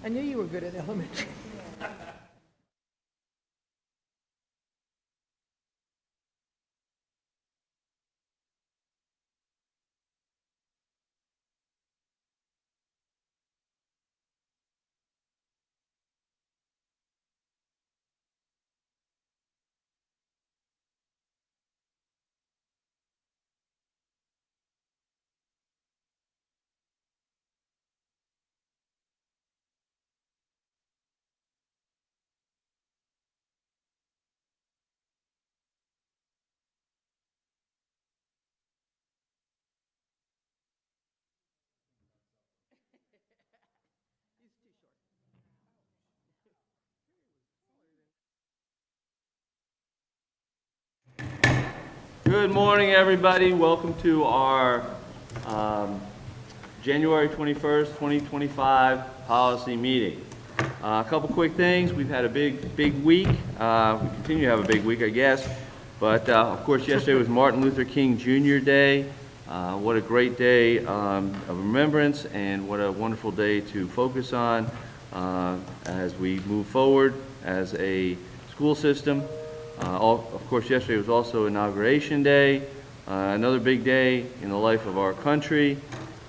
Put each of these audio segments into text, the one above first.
I knew you were good at elementary. Good morning, everybody. Welcome to our January 21st, 2025 policy meeting. A couple quick things. We've had a big week. We continue to have a big week, I guess. But of course, yesterday was Martin Luther King Jr. Day. What a great day of remembrance, and what a wonderful day to focus on as we move forward as a school system. Of course, yesterday was also Inauguration Day, another big day in the life of our country.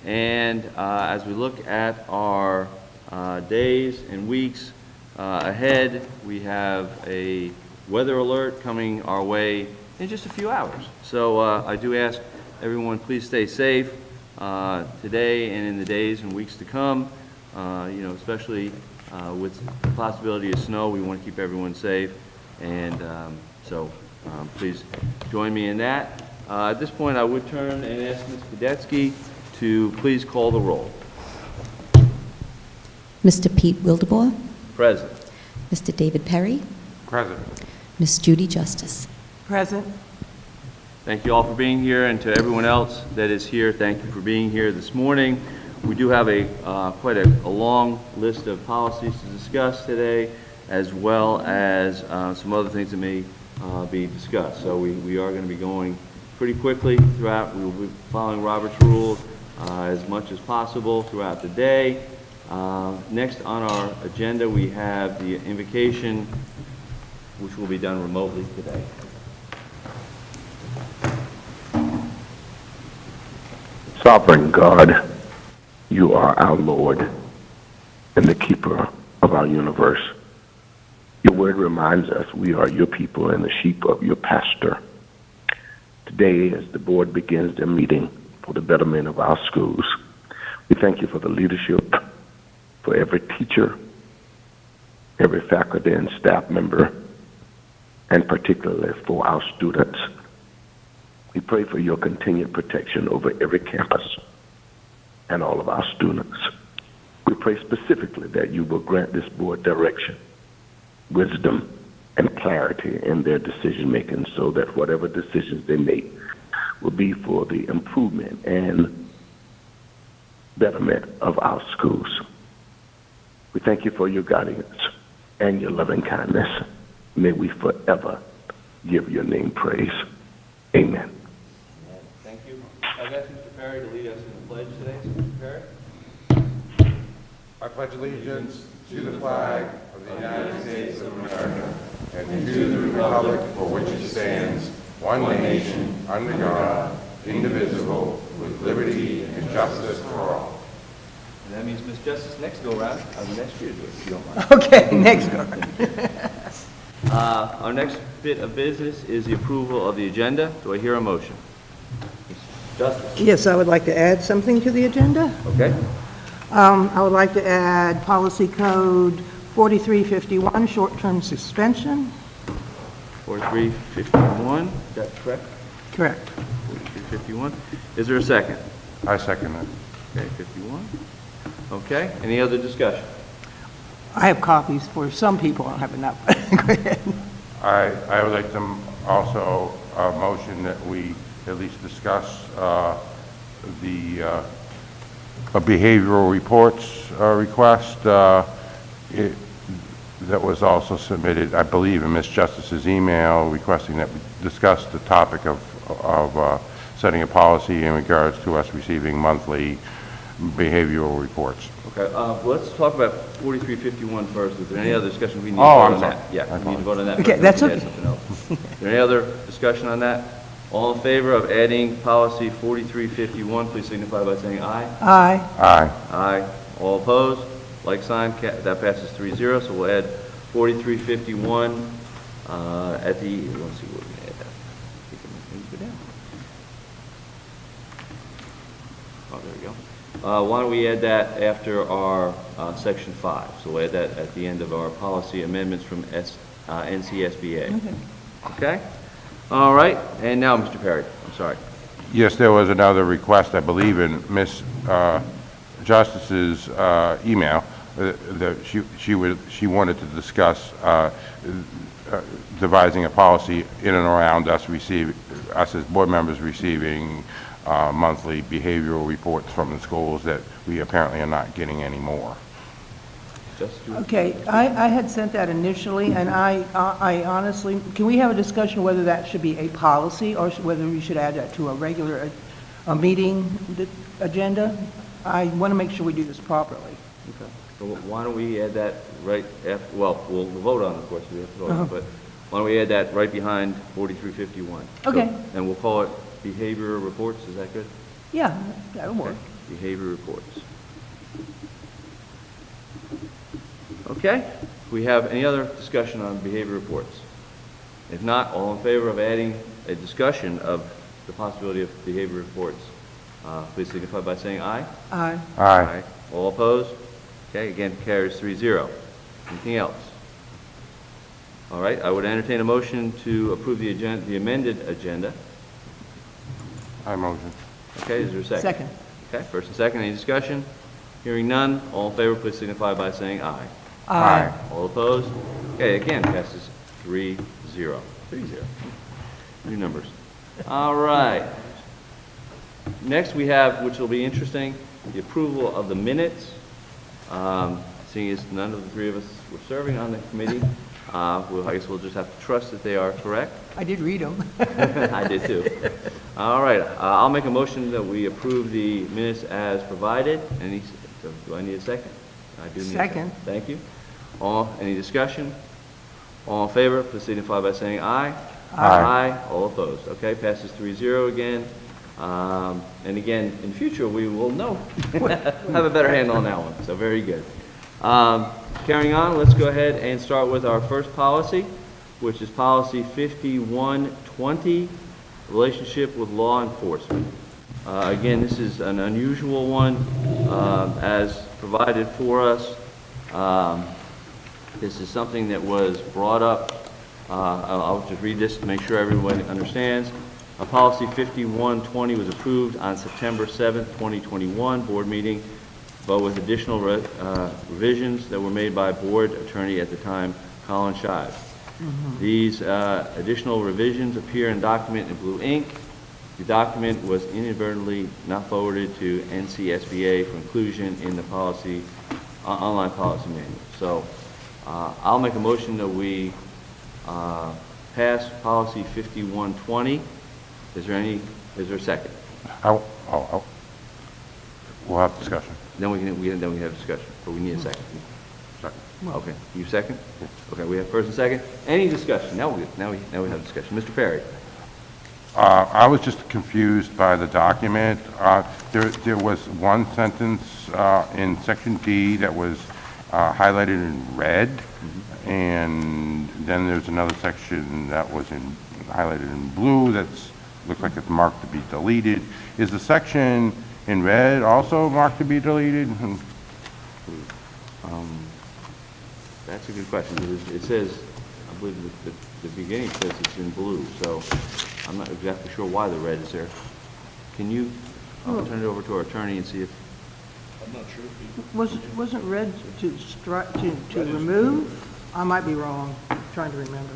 And as we look at our days and weeks ahead, we have a weather alert coming our way in just a few hours. So I do ask everyone, please stay safe today and in the days and weeks to come. Especially with the possibility of snow, we want to keep everyone safe. And so please join me in that. At this point, I would turn and ask Ms. Kadetsky to please call the roll. Mr. Pete Wildebohr. Present. Mr. David Perry. Present. Ms. Judy Justice. Present. Thank you all for being here, and to everyone else that is here, thank you for being here this morning. We do have quite a long list of policies to discuss today, as well as some other things that may be discussed. So we are going to be going pretty quickly throughout. We will be following Robert's rules as much as possible throughout the day. Next on our agenda, we have the invocation, which will be done remotely today. Sovereign God, you are our Lord and the keeper of our universe. Your word reminds us we are your people and the sheep of your pasture. Today, as the board begins their meeting for the betterment of our schools, we thank you for the leadership, for every teacher, every faculty and staff member, and particularly for our students. We pray for your continued protection over every campus and all of our students. We pray specifically that you will grant this board direction, wisdom, and clarity in their decision-making, so that whatever decisions they make will be for the improvement and betterment of our schools. We thank you for your guidance and your loving kindness. May we forever give your name praise. Amen. Thank you. I've asked Mr. Perry to lead us in the pledge today. So Mr. Perry? I pledge allegiance to the flag of the United States of America and to the republic for which it stands, one nation, under God, indivisible, with liberty and justice for all. And that means, Ms. Justice, next go-round, I'll be next year to do it, if you don't mind. Okay, next go. Our next bit of business is the approval of the agenda. Do I hear a motion? Ms. Justice? Yes, I would like to add something to the agenda. Okay. I would like to add policy code 4351, short-term suspension. 4351, is that correct? Correct. 4351. Is there a second? I second that. Okay, 51. Okay, any other discussion? I have copies for some people, I don't have enough. Go ahead. I would like to also motion that we at least discuss the behavioral reports request that was also submitted, I believe, in Ms. Justice's email, requesting that we discuss the topic of setting a policy in regards to us receiving monthly behavioral reports. Okay, let's talk about 4351 first. Is there any other discussion we need to Oh, vote I'm on sorry. that? Yeah, I we need to vote on that. Okay, first, that's then we okay. can add something else. Is there any other discussion on that? All in favor of adding policy 4351, please signify by saying aye. Aye. Aye. Aye. All opposed? Like sign, that passes 3-0, so we'll add 4351 at the, let's see what we can add that. Go down. Oh, there we go. Why don't we add that after our section 5? So we'll add that at the end of our policy amendments from NCSBA. Okay. Okay? All right, and now, Mr. Perry, I'm sorry. Yes, there was another request, I believe, in Ms. Justice's email, that she wanted to discuss devising a policy in and around us as board members receiving monthly behavioral reports from the schools that we apparently are not getting anymore. Okay, I had sent that initially, and I honestly, can we have a discussion whether that should be a policy or whether we should add that to a regular, meeting agenda? I want to make sure we do this properly. Okay. So why don't we add that right after, well, we'll vote on it, of course, we have to vote on it, but why don't we add that right behind 4351? Okay. And we'll call it behavior reports, is that good? Yeah, that'll work. Behavior reports. Okay, we have any other discussion on behavior reports? If not, all in favor of adding a discussion of the possibility of behavior reports, please signify by saying aye. Aye. Aye. All opposed? Okay, again, carries 3-0. Anything else? All right, I would entertain a motion to approve the agenda, the amended agenda. I motion. Okay, is there a second? Second. Okay, first and second, any discussion? Hearing none, all in favor, please signify by saying aye. Aye. All opposed? Okay, again, passes 3-0. 3-0. New numbers. All right. Next we have, which will be interesting, the approval of the minutes. Seeing as none of the three of us were serving on the committee, I guess we'll just have to trust that they are correct. I did read them. I did too. All right, I'll make a motion that we approve the minutes as provided. Do I need a second? I do need a second. Second. Thank you. Any discussion? All in favor, please signify by saying aye. Aye. All opposed. Okay, passes 3-0 again. And again, in future, we will know, have a better handle on that one. So very good. Carrying on, let's go ahead and start with our first policy, which is policy 5120, relationship with law enforcement. Again, this is an unusual one, as provided for us. This is something that was brought up. I'll just read this to make sure everyone understands. Policy 5120 was approved on September 7th, 2021 board meeting, but with additional revisions that were made by board attorney at the time, Colin Shives. These additional revisions appear in document in blue ink. The document was inadvertently not forwarded to NCSBA for inclusion in the policy, online policy manual. So I'll make a motion that we pass policy 5120. Is there a second? We'll have discussion. Then we have discussion, but we need a second. Second. Okay, you second? Okay, we have first and second. Any discussion? Now we have discussion. Mr. Perry? I was just confused by the document. There was one sentence in section D that was highlighted in red, and then there's another section that was highlighted in blue that's looks like it's marked to be deleted. Is the section in red also marked to be deleted? That's a good question. It says, I believe the beginning says it's in blue, so I'm not exactly sure why the red is there. Can you, I'll turn it over to our attorney and see if, I'm not sure. Wasn't red to remove? I might be wrong. I'm trying to remember.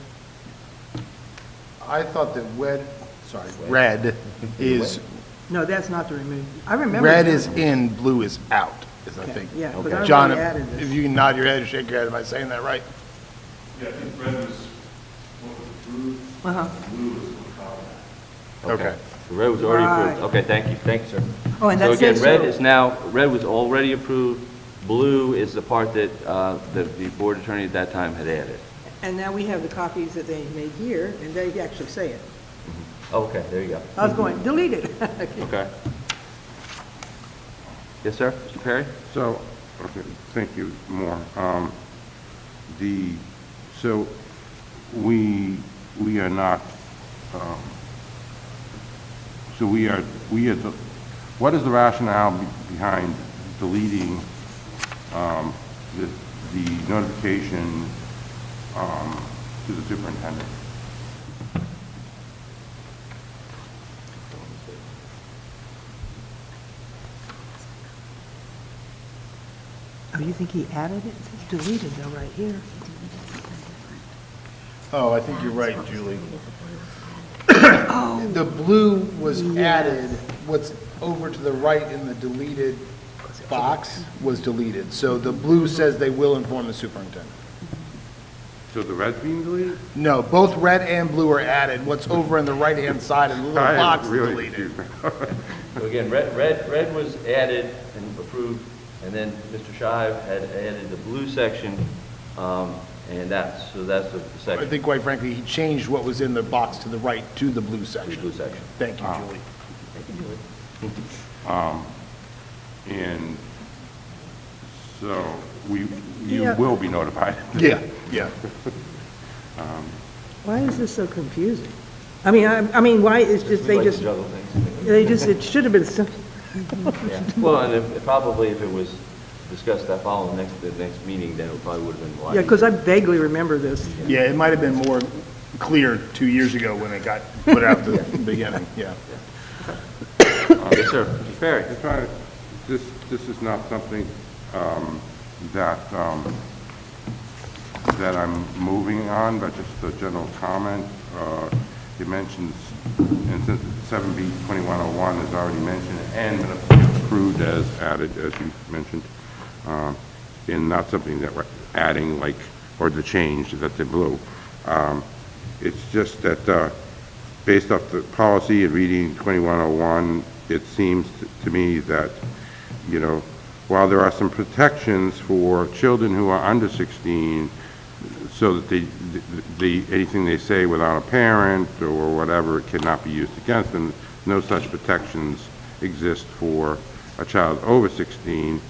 I thought that red is, No, that's not to remove. I remember. red doing is it. in, blue is out, is I think. Yeah, but I John, already added if this. you can nod your head or shake your head, am I saying that right? Yeah, I think red was what was approved, Uh-huh. blue was what Colin had. Okay. The red was already approved. Right. Okay, thank you, sir. Oh, and So that again, says red so. is now, red was already approved. Blue is the part that, that the board attorney at that time had added. And now we have the copies that they made here, and they actually say it. Okay, there you go. I was going, delete it. Okay. Yes, sir, Mr. Perry? So, okay, thank you, more. So we are not, what is the rationale behind deleting the notification to the superintendent? Oh, you think he added it? It says deleted though, right here. Oh, I think you're right, Julie. The blue was added, what's over to the right in the deleted box was deleted. So the blue says they will inform the superintendent. So the red's being deleted? No, both red and blue are added. What's over in the right-hand side of the little I box is really deleted. So again, red was added and approved, and then Mr. Shive had added the blue section, and that's the I section. think quite frankly, he changed what was in the box to the right to the blue section. Blue section. Thank you, Julie. And so you Yeah. will be notified. Yeah, yeah. Why is this so confusing? I mean, why is just, We like to juggle things. it should have been simple. Yeah. Well, and probably if it was discussed that following the next meeting, then it probably would have been a lot Yeah, because I easier. vaguely remember this. Yeah, it might have been more clear 2 years ago when it got put out at the beginning, yeah. Yes, sir, Mr. Perry. That's right. This is not something that that I'm moving on, but just a general comment. It mentions, and since 7B 2101 is already mentioned and been approved as added, as you mentioned, and not something that we're adding like, or the change that's in blue. It's just that based off the policy and reading 2101, it seems to me that, you know, while there are some protections for children who are under 16, so that anything they say without a parent or whatever cannot be used against them, no such protections exist for a child over 16.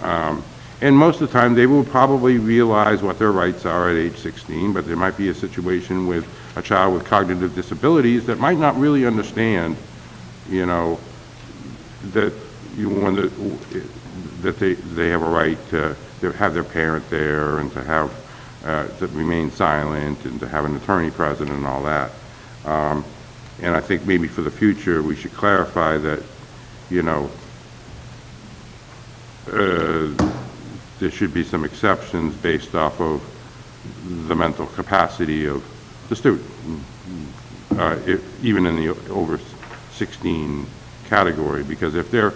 And most of the time, they will probably realize what their rights are at age 16, but there might be a situation with a child with cognitive disabilities that might not really understand, you know, that they have a right to have their parent there and to have to remain silent and to have an attorney present and all that. And I think maybe for the future we should clarify that, you know, there should be some exceptions based off of the mental capacity of the student, even in the over 16 category, because if they're,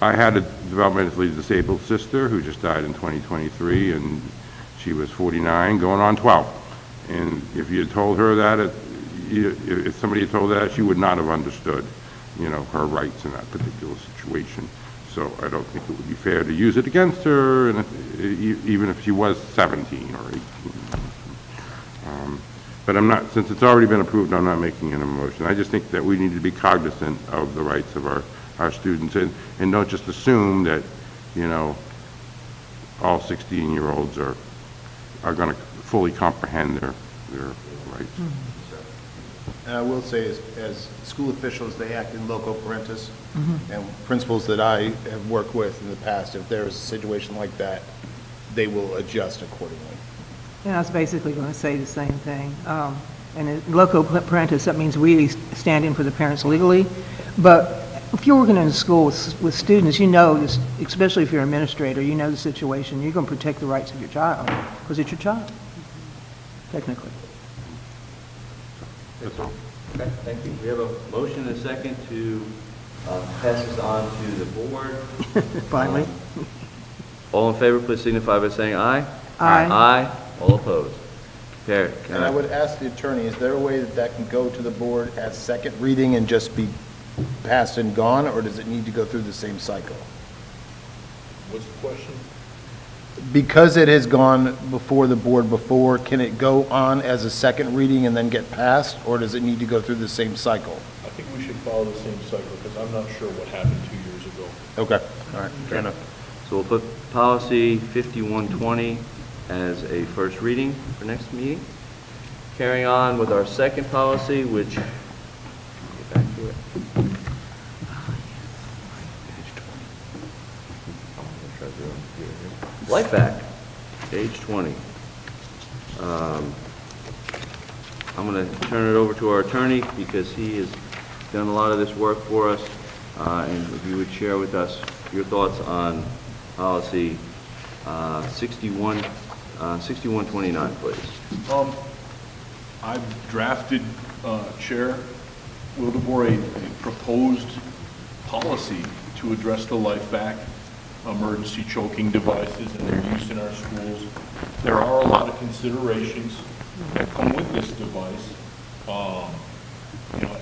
I had a developmentally disabled sister who just died in 2023, and she was 49, going on 12. And if you had told her that, if somebody had told her that, she would not have understood, you know, her rights in that particular situation. So I don't think it would be fair to use it against her, and even if she was 17 or 18. But I'm not, since it's already been approved, I'm not making an motion. I just think that we need to be cognizant of the rights of our students, and don't just assume that, you know, all 16-year-olds are going to fully comprehend their rights. And I will say, as school officials, they act in loco parentis, and principals that I have worked with in the past, if there is a situation like that, they will adjust accordingly. And I was basically going to say the same thing. And in loco parentis, that means we stand in for the parents legally. But if you're working in a school with students, you know this, especially if you're an administrator, you know the situation. You're going to protect the rights of your child because it's your child, technically. That's all. Okay, thank you. We have a motion and a second to pass this on to the board. Finally. All in favor, please signify by saying aye. Aye. Aye. All opposed. Okay. And I would ask the attorney, is there a way that that can go to the board as second reading and just be passed and gone, or does it need to go through the same cycle? What's the question? Because it has gone before the board before, can it go on as a second reading and then get passed, or does it need to go through the same cycle? I think we should follow the same cycle, because I'm not sure what happened 2 years ago. Okay, all right. Fair enough. So we'll put policy 5120 as a first reading for next meeting. Carrying on with our second policy, which, get back to it. Life Act, page 20. I'm going to turn it over to our attorney because he has done a lot of this work for us. And if you would share with us your thoughts on policy 6129, please. I've drafted, Chair Wildebohr, a proposed policy to address the Life Act, emergency choking devices and their use in our schools. There are a lot of considerations that come with this device. You know,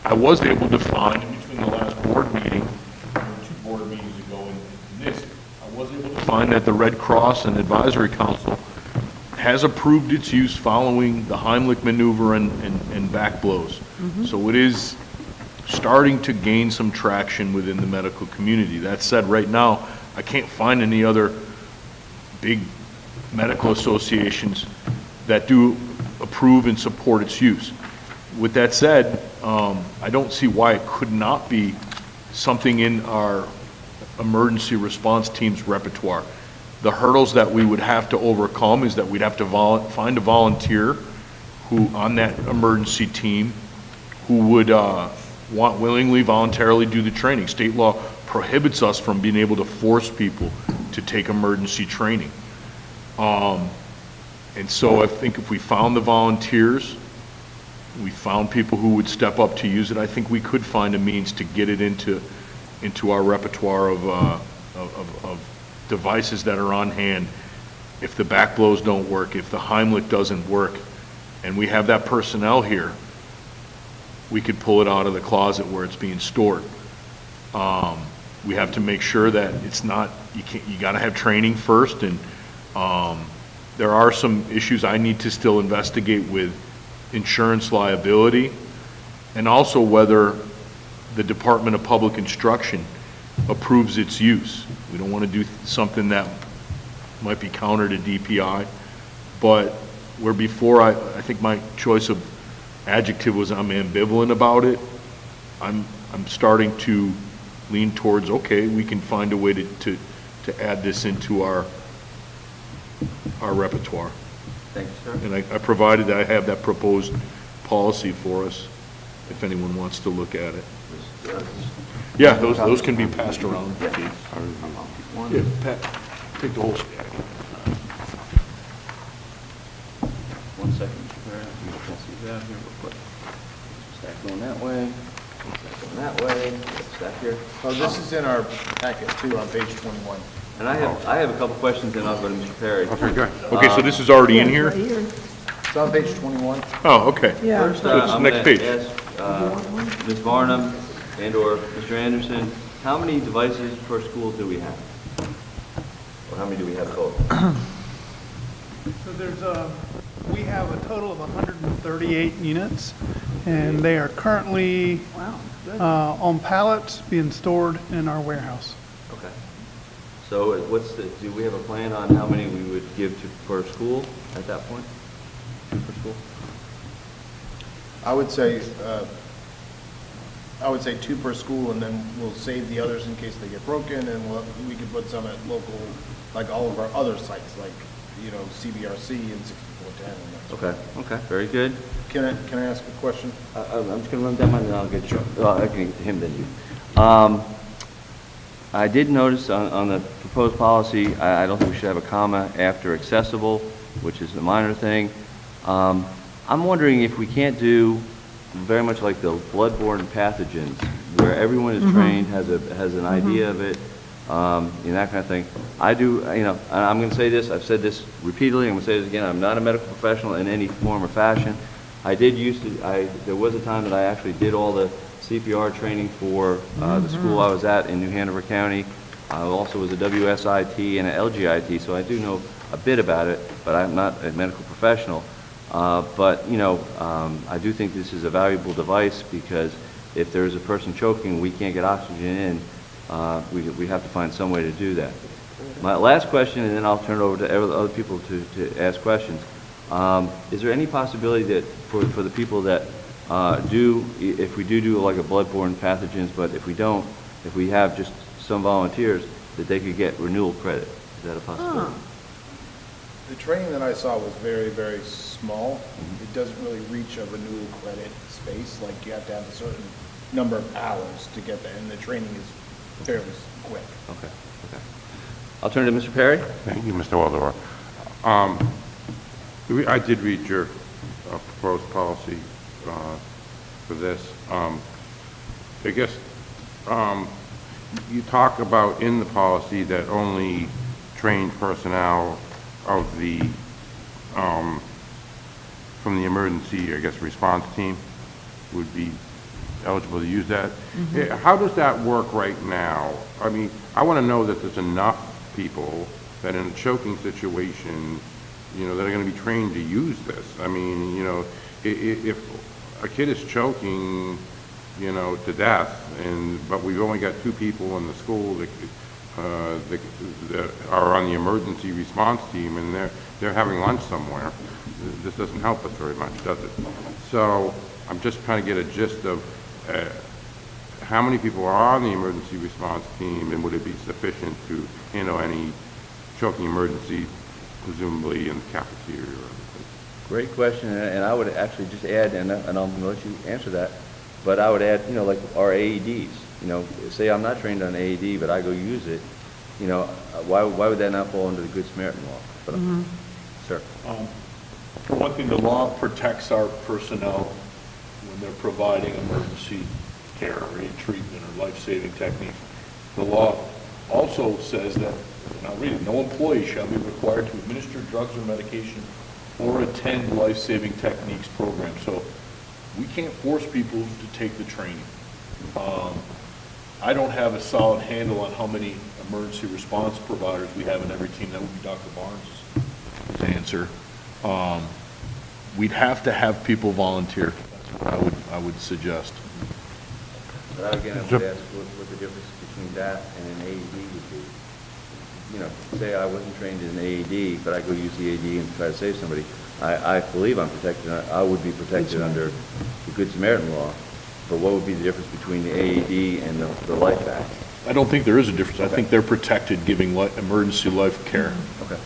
I was able to find between the last board meeting, or 2 board meetings ago, and this, I was able to find that the Red Cross and Advisory Council has approved its use following the Heimlich maneuver and back blows. So it is starting to gain some traction within the medical community. That said, right now, I can't find any other big medical associations that do approve and support its use. With that said, I don't see why it could not be something in our emergency response team's repertoire. The hurdles that we would have to overcome is that we'd have to find a volunteer who, on that emergency team, who would willingly, voluntarily do the training. State law prohibits us from being able to force people to take emergency training. And so I think if we found the volunteers, we found people who would step up to use it, I think we could find a means to get it into our repertoire of devices that are on hand. If the back blows don't work, if the Heimlich doesn't work, and we have that personnel here, we could pull it out of the closet where it's being stored. We have to make sure that it's not, you gotta have training first, and there are some issues I need to still investigate with insurance liability, and also whether the Department of Public Instruction approves its use. We don't want to do something that might be counter to DPI, but where before I think my choice of adjective was I'm ambivalent about it, I'm starting to lean towards, okay, we can find a way to add this into our repertoire. Thank you, sir. And I provided that I have that proposed policy for us, if anyone wants to look at it. Yeah, those can be passed around. Keith. Yeah, Pat, take the whole stack. 1 second, Mr. Mayor. Let me see that here real quick. Stack going that way, stack going that way, stack here. Oh, this is in our packet too, on page 21. And I have a couple questions, and I'll go to Mr. Perry. Okay, so this is already in here? It's on page 21. Oh, okay. Yeah. First, It's I'm next going page. to ask Ms. Varnum and/or Mr. Anderson, how many devices per school do we have? Or how many do we have total? So we have a total of 138 units, and they are currently on pallets being stored in our warehouse. Okay. So do we have a plan on how many we would give to per school at that point? 2 per school? I would say 2 per school, and then we'll save the others in case they get broken, and we could put some at local, like all of our other sites, like, CBRC and 6410. Okay, very good. Can I ask a question? I'm just going to run down mine, and I'll get you. I can get to him, then you. I did notice on the proposed policy, I don't think we should have a comma after accessible, which is a minor thing. I'm wondering if we can't do very much like the bloodborne pathogens, where everyone is trained, has an idea of it, and that kind of thing. I do, you know, and I'm going to say this, I've said this repeatedly, I'm going to say this again, I'm not a medical professional in any form or fashion. I did there was a time that I actually did all the CPR training for the school I was at in New Hanover County. I also was a WSIT and an LGIT, so I do know a bit about it, but I'm not a medical professional. But, you know, I do think this is a valuable device because if there's a person choking, we can't get oxygen in, we have to find some way to do that. My last question, and then I'll turn it over to other people to ask questions. Is there any possibility that for the people that if we do like a bloodborne pathogens, but if we have just some volunteers, that they could get renewal credit? Is that a possibility? The training that I saw was very, very small. It doesn't really reach a renewal credit space, like you have to have a certain number of hours to get that, and the training is fairly quick. Okay. I'll turn to Mr. Perry. Thank you, Mr. Waldorf. I did read your proposed policy for this. I guess you talk about in the policy that only trained personnel of the from the emergency, I guess, response team would be eligible to use that. How does that work right now? I mean, I want to know that there's enough people that in a choking situation, you know, that are going to be trained to use this. I mean, you know, if a kid is choking, you know, to death, but we've only got 2 people in the school that are on the emergency response team, and they're having lunch somewhere. This doesn't help us very much, does it? So I'm just trying to get a gist of how many people are on the emergency response team, and would it be sufficient to handle any choking emergency, presumably in the cafeteria or anything? Great question, and I would actually just add, and I'm going to let you answer that, but I would add, you know, like our AEDs. You know, say I'm not trained on AED, but I go use it. You know, why would that not fall under the Good Samaritan law? But, sir. For one thing, the law protects our personnel when they're providing emergency care or any treatment or life-saving techniques. The law also says that, and I'll read it, no employee shall be required to administer drugs or medication or attend life-saving techniques program. So we can't force people to take the training. I don't have a solid handle on how many emergency response providers we have in every team. That would be Dr. Barnes' answer. We'd have to have people volunteer. That's what I would suggest. But again, I would ask what the difference between that and an AED would be. You know, say I wasn't trained in an AED, but I go use the AED and try to save somebody. I believe I'm protected. I would be protected under the Good Samaritan law. But what would be the difference between the AED and the Life Act? I don't think there is a difference. I think they're protected giving emergency life care. Okay.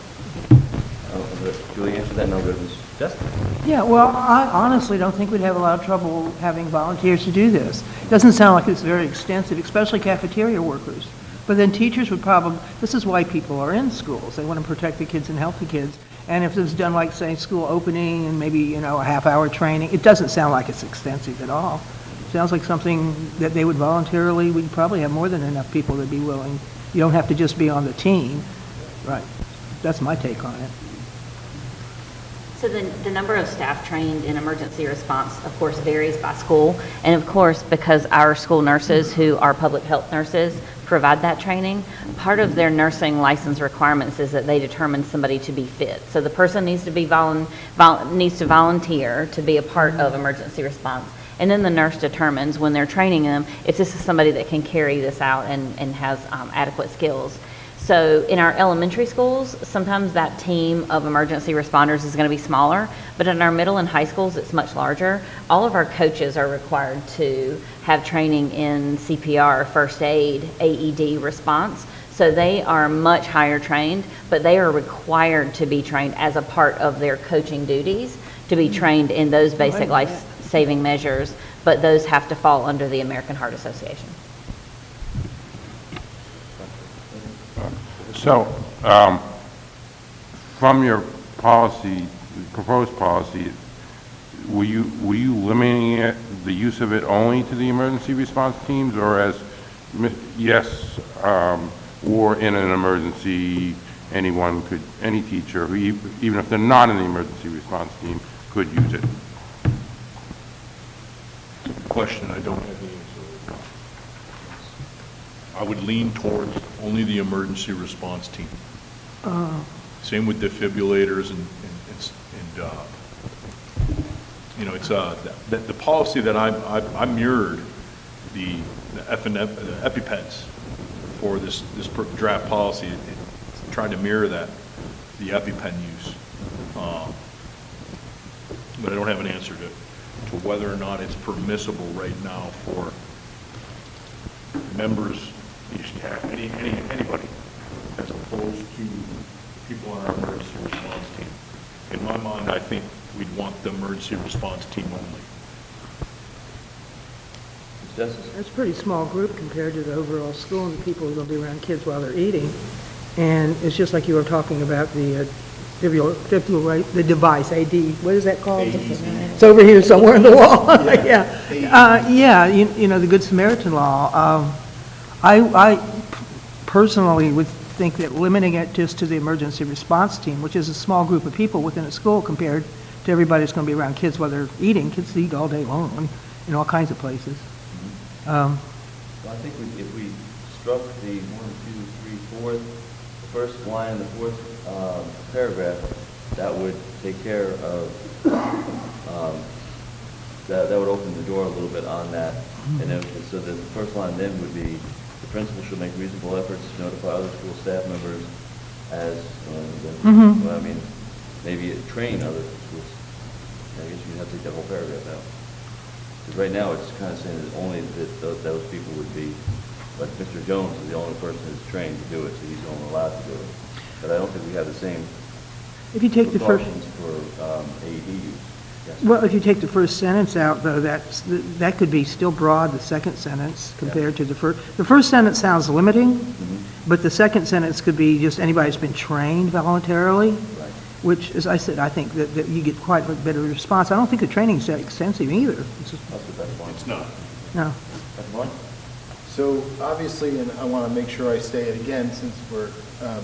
Julie answered that, no good. Ms. Justin? Yeah, well, I honestly don't think we'd have a lot of trouble having volunteers to do this. It doesn't sound like it's very extensive, especially cafeteria workers. But then teachers would probably, this is why people are in schools. They want to protect the kids and help the kids. And if it's done like, say, school opening and maybe, you know, a half-hour training, it doesn't sound like it's extensive at all. Sounds like something that they would voluntarily, we'd probably have more than enough people that'd be willing. You don't have to just be on the team. Right. That's my take on it. So the number of staff trained in emergency response, of course, varies by school. And of course, because our school nurses, who are public health nurses, provide that training, part of their nursing license requirements is that they determine somebody to be fit. So the person needs to be needs to volunteer to be a part of emergency response. And then the nurse determines when they're training them if this is somebody that can carry this out and has adequate skills. So in our elementary schools, sometimes that team of emergency responders is going to be smaller, but in our middle and high schools, it's much larger. All of our coaches are required to have training in CPR, first aid, AED response. So they are much higher trained, but they are required to be trained as a part of their coaching duties to be trained in those basic life-saving measures, but those have to fall under the American Heart Association. So, from your policy, proposed policy, were you limiting it, the use of it only to the emergency response teams, or as yes, or in an emergency, any teacher, who even if they're not in the emergency response team, could use it. Question I don't have the answer. I would lean towards only the emergency response team. Same with defibrillators and you know, it's the policy that I mirrored the EpiPens for this draft policy. It's trying to mirror that, the EpiPen use. But I don't have an answer to whether or not it's permissible right now for members, anybody, as opposed to people on our emergency response team. In my mind, I think we'd want the emergency response team only. Justice? That's a pretty small group compared to the overall school and the people who are going to be around kids while they're eating. And it's just like you were talking about the the device, AD, what is that called? AED. It's over here somewhere in the wall. Yeah, you know, the Good Samaritan law. I personally would think that limiting it just to the emergency response team, which is a small group of people within a school compared to everybody that's going to be around kids while they're eating. Kids eat all day long in all kinds of places. Well, I think if we struck the 1, 2, 3, 4, the first line and the fourth paragraph, that would take care of, that would open the door a little bit on that. And then, so the first line then would be, the principal should make reasonable efforts to notify other school staff members as, well, I mean, maybe train other schools. I guess you'd have to take that whole paragraph out. Because right now, it's kind of saying that only that those people would be, like Mr. Jones is the only person who's trained to do it, so he's only allowed to do it. But I don't think we have the same If you take the first, precautions for AED use. Yes. well, if you take the first sentence out, though, that could be still broad, the second sentence, compared to the first. The first sentence sounds limiting, but the second sentence could be just anybody who's been trained voluntarily, Right. which, as I said, I think that you get quite a better response. I don't think the training's that extensive either. That's the best one. It's not. No. That's one? So obviously, and I want to make sure I say it again since we're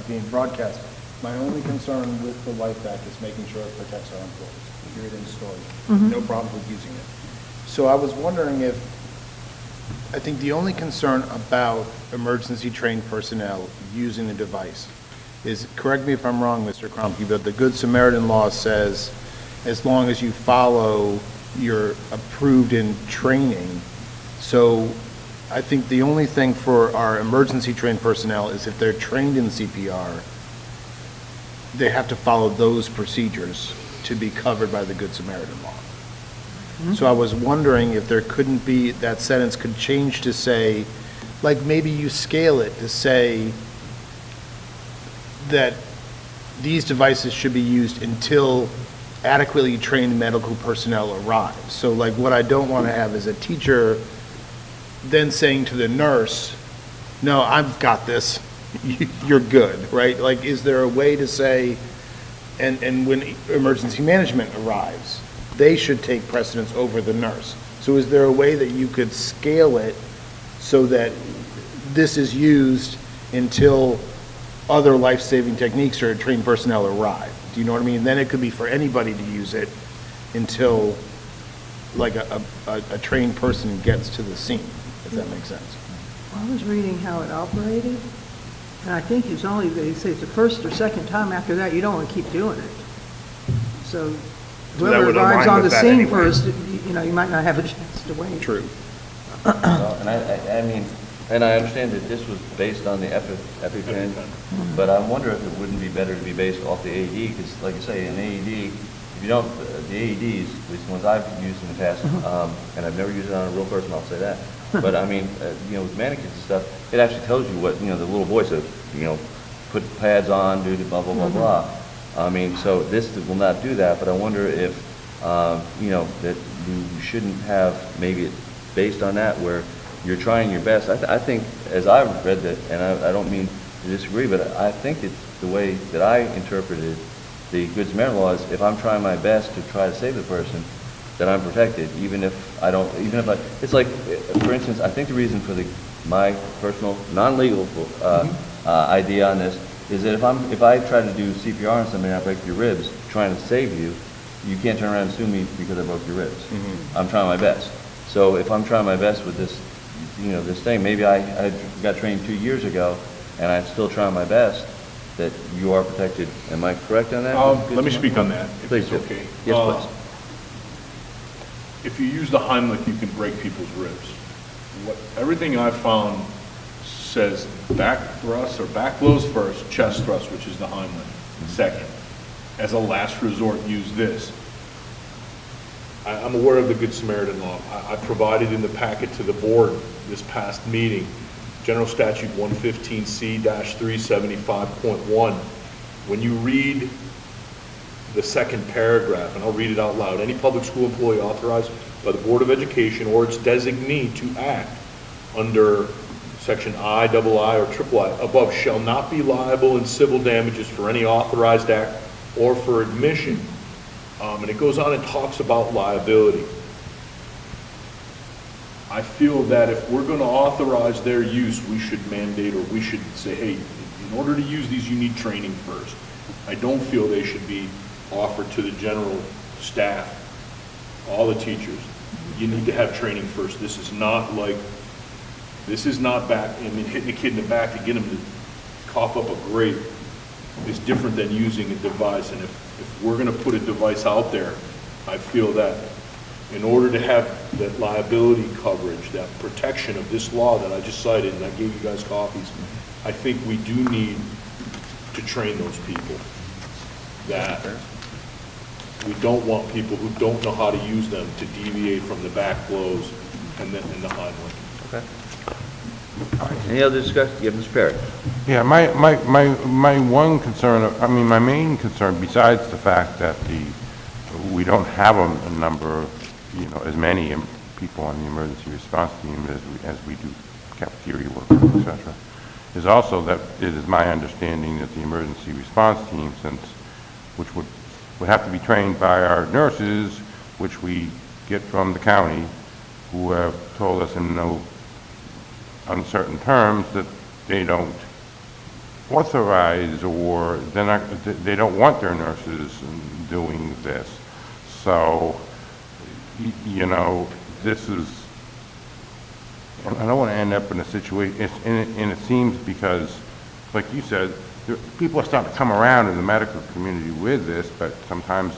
being broadcast, my only concern with the Life Act is making sure it protects our employees, period, end story. No problem with using it. So I was wondering if, I think the only concern about emergency trained personnel using the device is, correct me if I'm wrong, Mr. Kromke, but the Good Samaritan law says as long as you follow your approved in training. So I think the only thing for our emergency trained personnel is if they're trained in CPR, they have to follow those procedures to be covered by the Good Samaritan law. So I was wondering if there couldn't be, that sentence could change to say, like maybe you scale it to say that these devices should be used until adequately trained medical personnel arrive. So like what I don't want to have is a teacher then saying to the nurse, no, I've got this, you're good, right? Like, is there a way to say, and when emergency management arrives, they should take precedence over the nurse. So is there a way that you could scale it so that this is used until other life-saving techniques or trained personnel arrive? Do you know what I mean? Then it could be for anybody to use it until like a trained person gets to the scene, if that makes sense. I was reading how it operated, and I think it's only, they say it's the first or second time. After that, you don't want to keep doing it. So that whoever would arrives align on the with that scene anyway. first, you know, you might not have a chance to wait. True. And I mean, and I understand that this was based on the EpiPen, but I wonder if it wouldn't be better to be based off the AED, because like you say, an AED, if you don't, the AEDs, at least the ones I've used in the past, and I've never used it on a real person, I'll say that, but I mean, you know, with mannequins and stuff, it actually tells you what, you know, the little voice of, you know, put pads on, do the blah, blah, blah, blah. I mean, so this will not do that, but I wonder if, you know, that you shouldn't have maybe it based on that where you're trying your best. I think, as I've read that, and I don't mean to disagree, but I think it's the way that I interpreted the Good Samaritan law is if I'm trying my best to try to save the person, that I'm protected, even if I don't, even if I, it's like, for instance, I think the reason for my personal, non-legal idea on this, is that if I try to do CPR on somebody and I break your ribs, trying to save you, you can't turn around and sue me because I broke your ribs. I'm trying my best. So if I'm trying my best with this, this thing, maybe I got trained 2 years ago, and I'm still trying my best, that you are protected. Am I correct on that? Let me speak on that, if Please it's do. okay. Yes, please. If you use the Heimlich, you can break people's ribs. Everything I've found says back thrust or back blows first, chest thrust, which is the Heimlich, second. As a last resort, use this. I'm aware of the Good Samaritan law. I provided in the packet to the board this past meeting, General Statute 115C-375.1. When you read the second paragraph, and I'll read it out loud, any public school employee authorized by the Board of Education or its designee to act under section II, II, or III above shall not be liable in civil damages for any authorized act or for admission. And it goes on and talks about liability. I feel that if we're going to authorize their use, we should mandate, or we should say, hey, in order to use these, you need training first. I don't feel they should be offered to the general staff, all the teachers. You need to have training first. This is not hitting a kid in the back to get him to cough up a grape is different than using a device. And if we're going to put a device out there, I feel that in order to have that liability coverage, that protection of this law that I just cited, and I gave you guys copies, I think we do need to train those people. That we don't want people who don't know how to use them to deviate from the back blows and the Heimlich. Okay. All right. Any other discussion? Yeah, Mr. Perry. Yeah, my one concern, my main concern, besides the fact that we don't have a number of, as many people on the emergency response team as we do cafeteria workers, et cetera, is also that it is my understanding that the emergency response team, which would have to be trained by our nurses, which we get from the county, who have told us in no uncertain terms that they don't authorize or they don't want their nurses doing this. So, this is, I don't want to end up in a situation, and it seems because, like you said, people are starting to come around in the medical community with this, but sometimes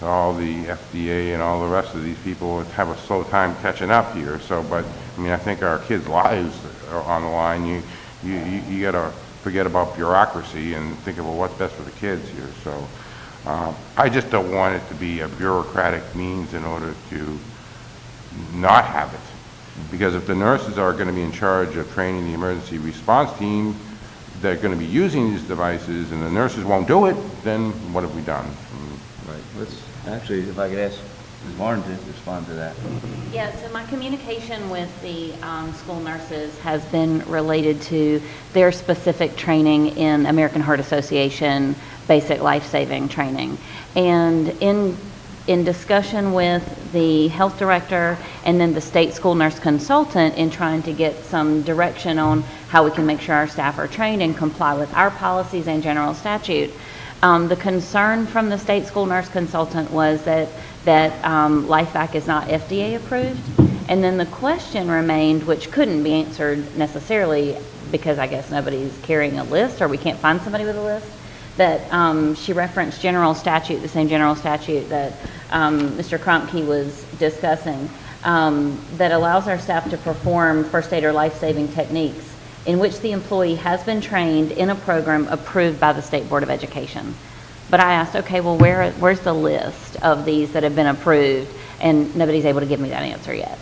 all the FDA and all the rest of these people have a slow time catching up here. So, but I think our kids' lives are on the line. You got to forget about bureaucracy and think about what's best for the kids here. So, I just don't want it to be a bureaucratic means in order to not have it. Because if the nurses are going to be in charge of training the emergency response team, they're going to be using these devices, and the nurses won't do it, then what have we done? Right. Let's actually, if I could ask Ms. Martin to respond to that. Yeah, so my communication with the school nurses has been related to their specific training in American Heart Association basic life-saving training. And in discussion with the health director and then the state school nurse consultant in trying to get some direction on how we can make sure our staff are trained and comply with our policies and general statute, the concern from the state school nurse consultant was that LifeVac is not FDA approved. And then the question remained, which couldn't be answered necessarily because I guess nobody's carrying a list or we can't find somebody with a list, that she referenced general statute, the same general statute that Mr. Kromke was discussing, that allows our staff to perform first aid or life-saving techniques in which the employee has been trained in a program approved by the State Board of Education. But I asked, okay, well, where's the list of these that have been approved? And nobody's able to give me that answer yet.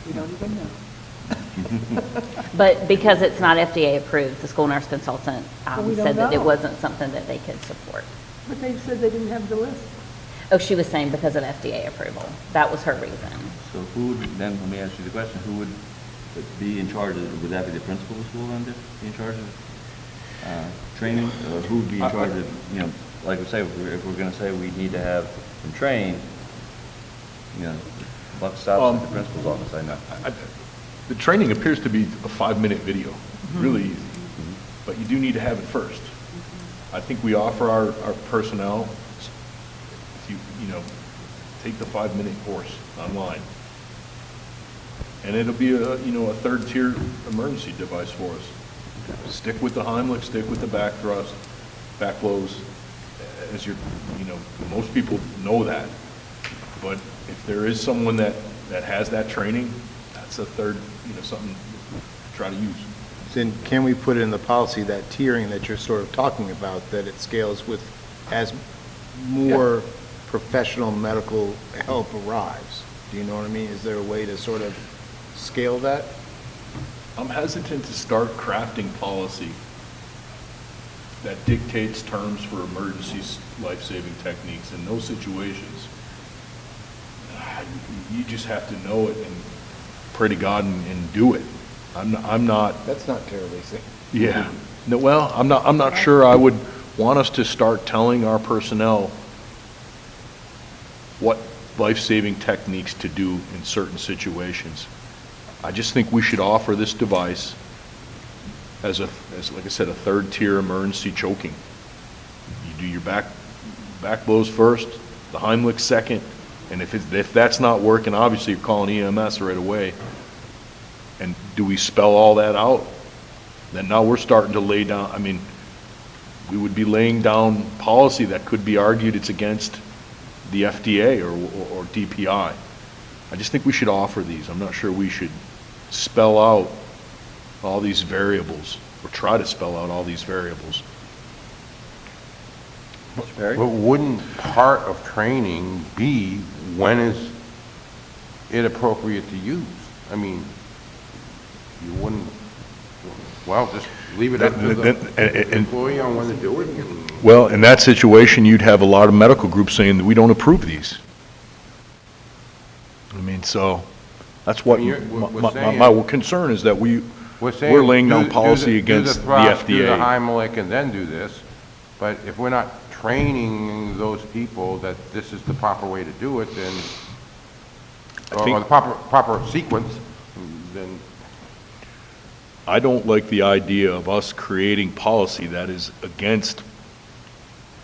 We don't even know. But because it's not FDA approved, the school nurse consultant we don't said that it know. wasn't something that they could support. But they said they didn't have the list. Oh, she was saying because of FDA approval. That was her reason. So who would, then let me ask you the question, who would be in charge of, would that be the principal of the school then, be in charge of training? Or who would be in charge of, like we say, if we're going to say we need to have them trained, buck stops at the principal's office, I know. The training appears to be a 5-minute video, really easy. but you do need to have it first. I think we offer our personnel, if you know, take the 5-minute course online. And it'll be a, you know, a third-tier emergency device for us. Stick with the Heimlich, stick with the back thrust, back blows, as you know, most people know that. But if there is someone that has that training, that's a third, you know, something to try to use. Then can we put it in the policy, that tiering that you're sort of talking about, that it scales with, as more professional medical help arrives? Do you know what I mean? Is there a way to sort of scale that? I'm hesitant to start crafting policy that dictates terms for emergency life-saving techniques in those situations. You just have to know it and pray to God and do it. I'm not. That's not terribly safe. Yeah. No, well, I'm not sure I would want us to start telling our personnel what life-saving techniques to do in certain situations. I just think we should offer this device as like I said, a third-tier emergency choking. You do your back blows first, the Heimlich second, and if that's not working, obviously you're calling EMS right away. And do we spell all that out? Then now we're starting to lay down, I mean, we would be laying down policy that could be argued it's against the FDA or DPI. I just think we should offer these. I'm not sure we should spell out all these variables, or try to spell out all these variables. Mr. Perry? But wouldn't part of training be when is it appropriate to use? I mean, you wouldn't, well, just leave it up to the employee on when to do it? Well, in that situation, you'd have a lot of medical groups saying that we don't approve these. I mean, so that's what I mean, my concern is, that we're laying down policy against the FDA. Do the Heimlich and then do this, but if we're not training those people that this is the proper way to do it, then, or the proper sequence, then. I don't like the idea of us creating policy that is against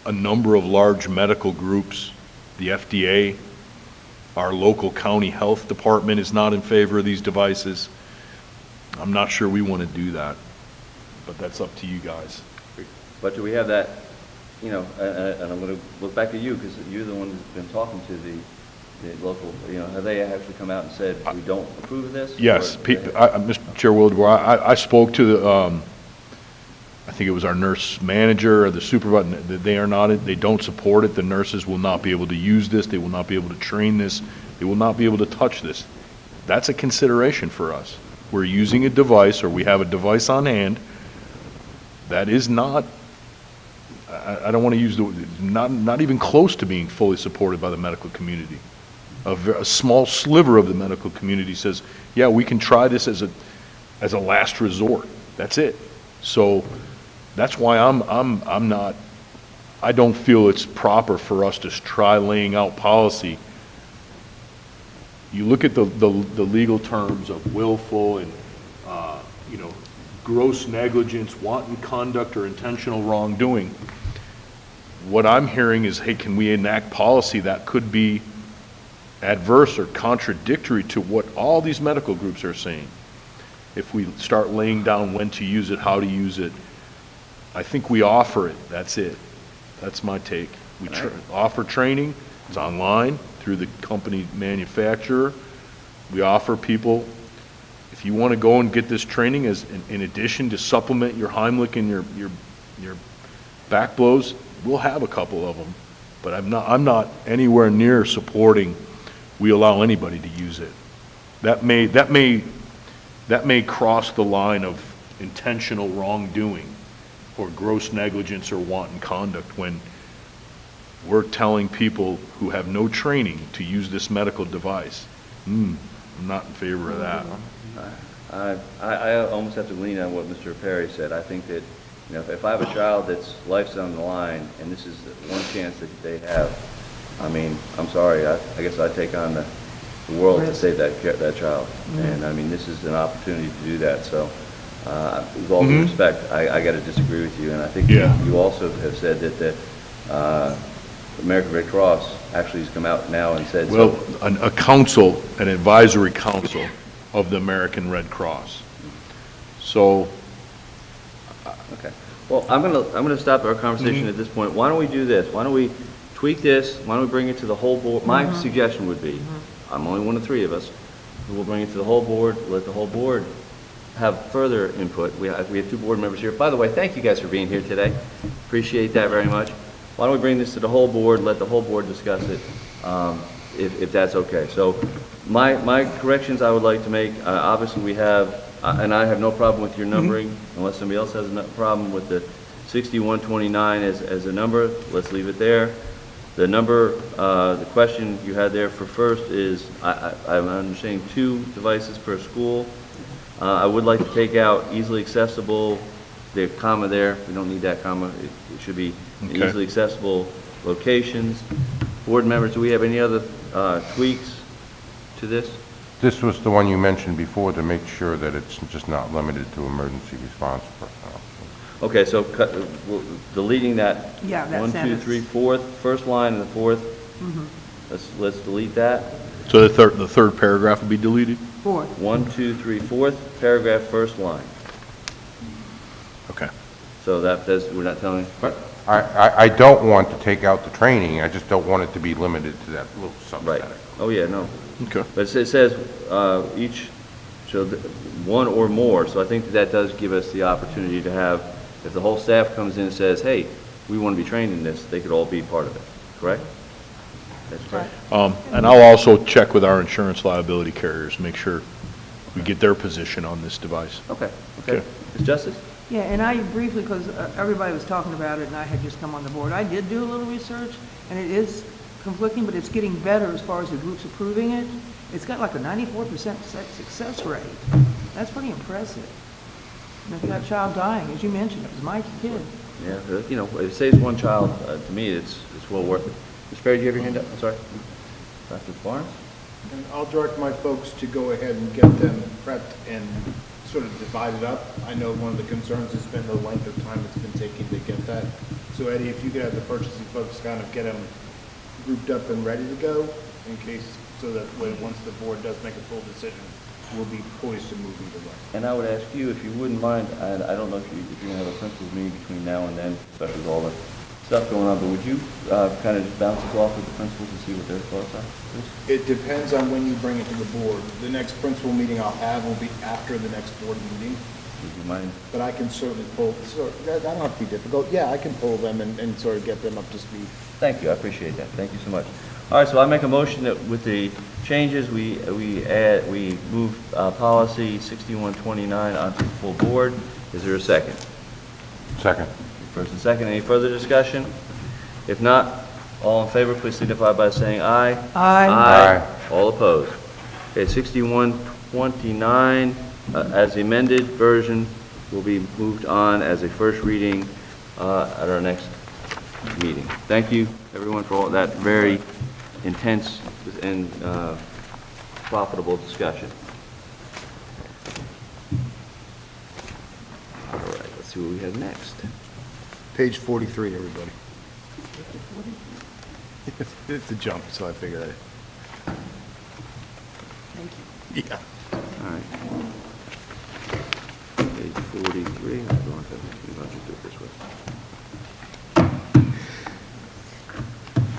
a number of large medical groups. The FDA, our local county health department is not in favor of these devices. I'm not sure we want to do that, but that's up to you guys. But do we have that, you know, and I'm going to look back at you, because you're the one who's been talking to the local, you know, have they actually come out and said, we don't approve of this? Yes, Mr. Chair Wildebohr, I spoke to the, I think it was our nurse manager or the supervisor. They don't support it. The nurses will not be able to use this. They will not be able to train this. They will not be able to touch this. That's a consideration for us. We're using a device, or we have a device on hand that is not, I don't want to use not even close to being fully supported by the medical community. A small sliver of the medical community says, yeah, we can try this as a last resort. That's it. So that's why I don't feel it's proper for us to try laying out policy. You look at the legal terms of willful and, you know, gross negligence, wanton conduct, or intentional wrongdoing. What I'm hearing is, hey, can we enact policy that could be adverse or contradictory to what all these medical groups are saying? If we start laying down when to use it, how to use it, I think we offer it. That's it. That's my take. We offer training. It's online through the company manufacturer. We offer people, if you want to go and get this training as in addition to supplement your Heimlich and your back blows, we'll have a couple of them. But I'm not anywhere near supporting we allow anybody to use it. That may cross the line of intentional wrongdoing or gross negligence or wanton conduct when we're telling people who have no training to use this medical device. I'm not in favor of that. I almost have to lean on what Mr. Perry said. I think that, you know, if I have a child that's life's on the line and this is the one chance that they have, I mean, I'm sorry, I guess I'd take on the world to save that child. And I mean, this is an opportunity to do that. So with all due respect, I got to disagree with you, and I think Yeah. you also have said that the American Red Cross actually has come out now and said. Well, a council, an advisory council of the American Red Cross. So, Okay. Well, I'm gonna stop our conversation at this point. Why don't we do this? Why don't we tweak this? Why don't we bring it to the whole board? My suggestion would be, I'm only one of three of us, we will bring it to the whole board, let the whole board have further input. We have two board members here. By the way, thank you guys for being here today. Appreciate that very much. Why don't we bring this to the whole board, let the whole board discuss it, if that's okay. So my corrections I would like to make, obviously we have, and I have no problem with your numbering, unless somebody else has a problem with the 6129 as a number, let's leave it there. The number, the question you had there for first is, I'm understanding 2 devices per school. I would like to take out easily accessible, the comma there, we don't need that comma, it should be Okay. easily accessible locations. Board members, do we have any other tweaks to this? This was the one you mentioned before to make sure that it's just not limited to emergency response personnel. Okay, so deleting that. Yeah, that 1, 2, sentence. 3, fourth, first line and the fourth. Let's delete that. so the third paragraph will be deleted? 4. 1, 2, 3, fourth paragraph, first line. Okay. So we're not telling. But I don't want to take out the training, I just don't want it to be limited to that little Right. subset. Oh, yeah, no. Okay. But it says each, so one or more, so I think that does give us the opportunity to have, if the whole staff comes in and says, hey, we want to be trained in this, they could all be part of it, correct? That's correct? And I'll also check with our insurance liability carriers, make sure we get their position on this device. Okay, okay. Okay. Ms. Justice? Yeah, and I briefly, because everybody was talking about it and I had just come on the board, I did do a little research, and it is conflicting, but it's getting better as far as the groups approving it. It's got like a 94% success rate. That's pretty impressive. And if you got a child dying, as you mentioned, it was my kid. Yeah, you know, if it saves one child, to me, it's well worth it. Ms. Perry, do you have your hand up? I'm sorry. Dr. Barnes? And I'll direct my folks to go ahead and get them prepped and sort of divided up. I know one of the concerns has been the length of time it's been taking to get that. So Eddie, if you could have the purchasing folks kind of get them grouped up and ready to go in case, so that way, once the board does make a full decision, we'll be poised to move either way. And I would ask you, if you wouldn't mind, and I don't know if you're going to have a principals meeting between now and then, especially with all the stuff going on, but would you kind of just bounce this off with the principals and see what their thoughts are, please? It depends on when you bring it to the board. The next principal meeting I'll have will be after the next board meeting, Would you mind? but I can certainly pull, so that don't have to be difficult. Yeah, I can pull them and sort of get them up to speed. Thank you, I appreciate that. Thank you so much. All right, so I make a motion that with the changes, we move policy 6129 onto the full board. Is there a second? Second. First and second, any further discussion? If not, all in favor, please signify by saying aye. Aye. Aye. All opposed. Okay, 6129, as the amended version, will be moved on as a first reading at our next meeting. Thank you, everyone, for all that very intense and profitable discussion. All right, let's see what we have next. Page 43, everybody. It's a jump, so I figured I'd... Thank you. Yeah. All right. Page 43. I'll just do it this way.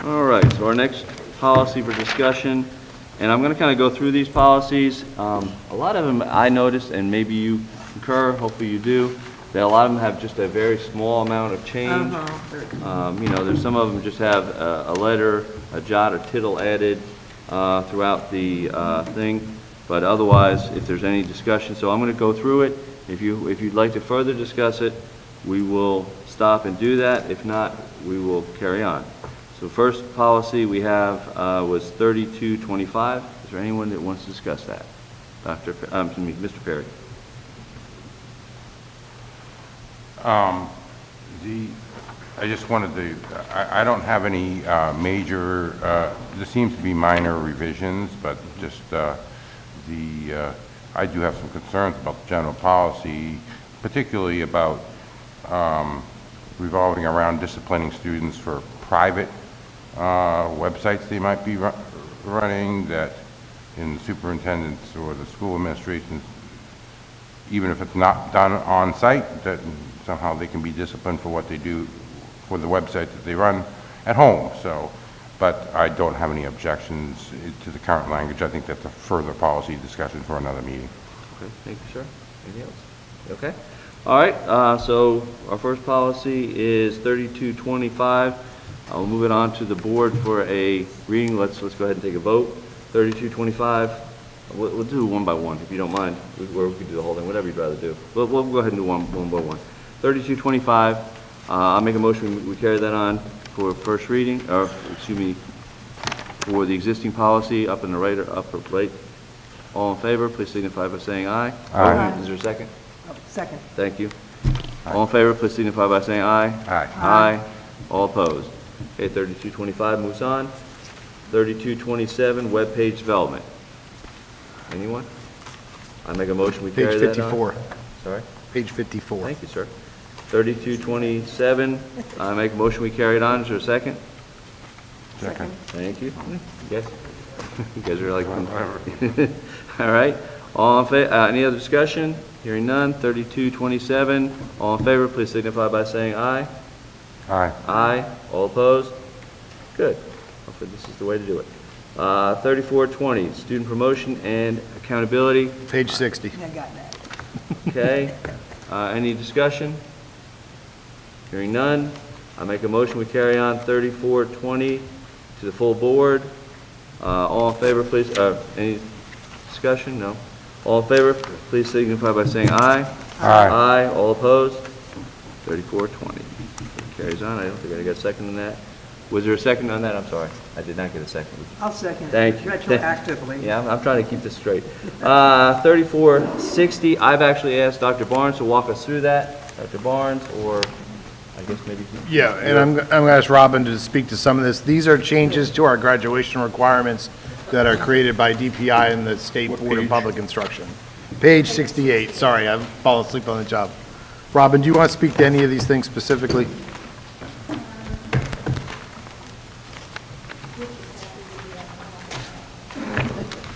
All right, so our next policy for discussion, and I'm going to kind of go through these policies. A lot of them I noticed, and maybe you concur, hopefully you do, that a lot of them have just a very small amount of change. You know, there's some of them just have a letter, a jot or tittle added throughout the thing, but otherwise, if there's any discussion, so I'm going to go through it. If you'd like to further discuss it, we will stop and do that. If not, we will carry on. So first policy we have was 3225. Is there anyone that wants to discuss that? Mr. Perry. I just wanted to, I don't have any major, there seems to be minor revisions, but just the I do have some concerns about the general policy, particularly about revolving around disciplining students for private websites they might be running, that in the superintendent's or the school administration's, even if it's not done on site, that somehow they can be disciplined for what they do for the website that they run at home. So, but I don't have any objections to the current language. I think that's a further policy discussion for another meeting. Okay, thank you, sir. Anything else? Okay. All right, so our first policy is 3225. I'll move it on to the board for a reading. Let's go ahead and take a vote. 3225. We'll do one by one, if you don't mind, or we could do the whole thing, whatever you'd rather do. We'll go ahead and do one by one. 3225, I'll make a motion, we carry that on for first reading, or, excuse me, for the existing policy, up in the right, or upper right. All in favor, please signify by saying aye. Aye. Is there a second? Oh, second. Thank you. All in favor, please signify by saying aye. Aye. Aye. All opposed. Okay, 3225 moves on. 3227, web page development. Anyone? I make a motion, we carry Page that on. 54. Sorry? Page 54. Thank you, sir. 3227, I make a motion, we carry it on. Is there a second? Second. Thank you. Yes? You guys are like, all right. All in favor, any other discussion? Hearing none. 3227, all in favor, please signify by saying aye. Aye. Aye. All opposed? Good. Hopefully this is the way to do it. 3420, student promotion and accountability. Page 60. I got that. Okay. Any discussion? Hearing none. I make a motion, we carry on 3420 to the full board. All in favor, please, any discussion? No. All in favor, please signify by saying aye. Aye. Aye. All opposed? 3420. Carries on. I don't think I got a second on that. Was there a second on that? I'm sorry. I did not get a second. I'll second it. Thank you. Retroactively. Yeah, I'm trying to keep this straight. 3460, I've actually asked Dr. Barnes to walk us through that. Dr. Barnes, or I guess maybe... Yeah, and I'm going to ask Robin to speak to some of this. These are changes to our graduation requirements that are created by DPI and the State Board of Public Instruction. Page 68, sorry, I've fallen asleep on the job. Robin, do you want to speak to any of these things specifically?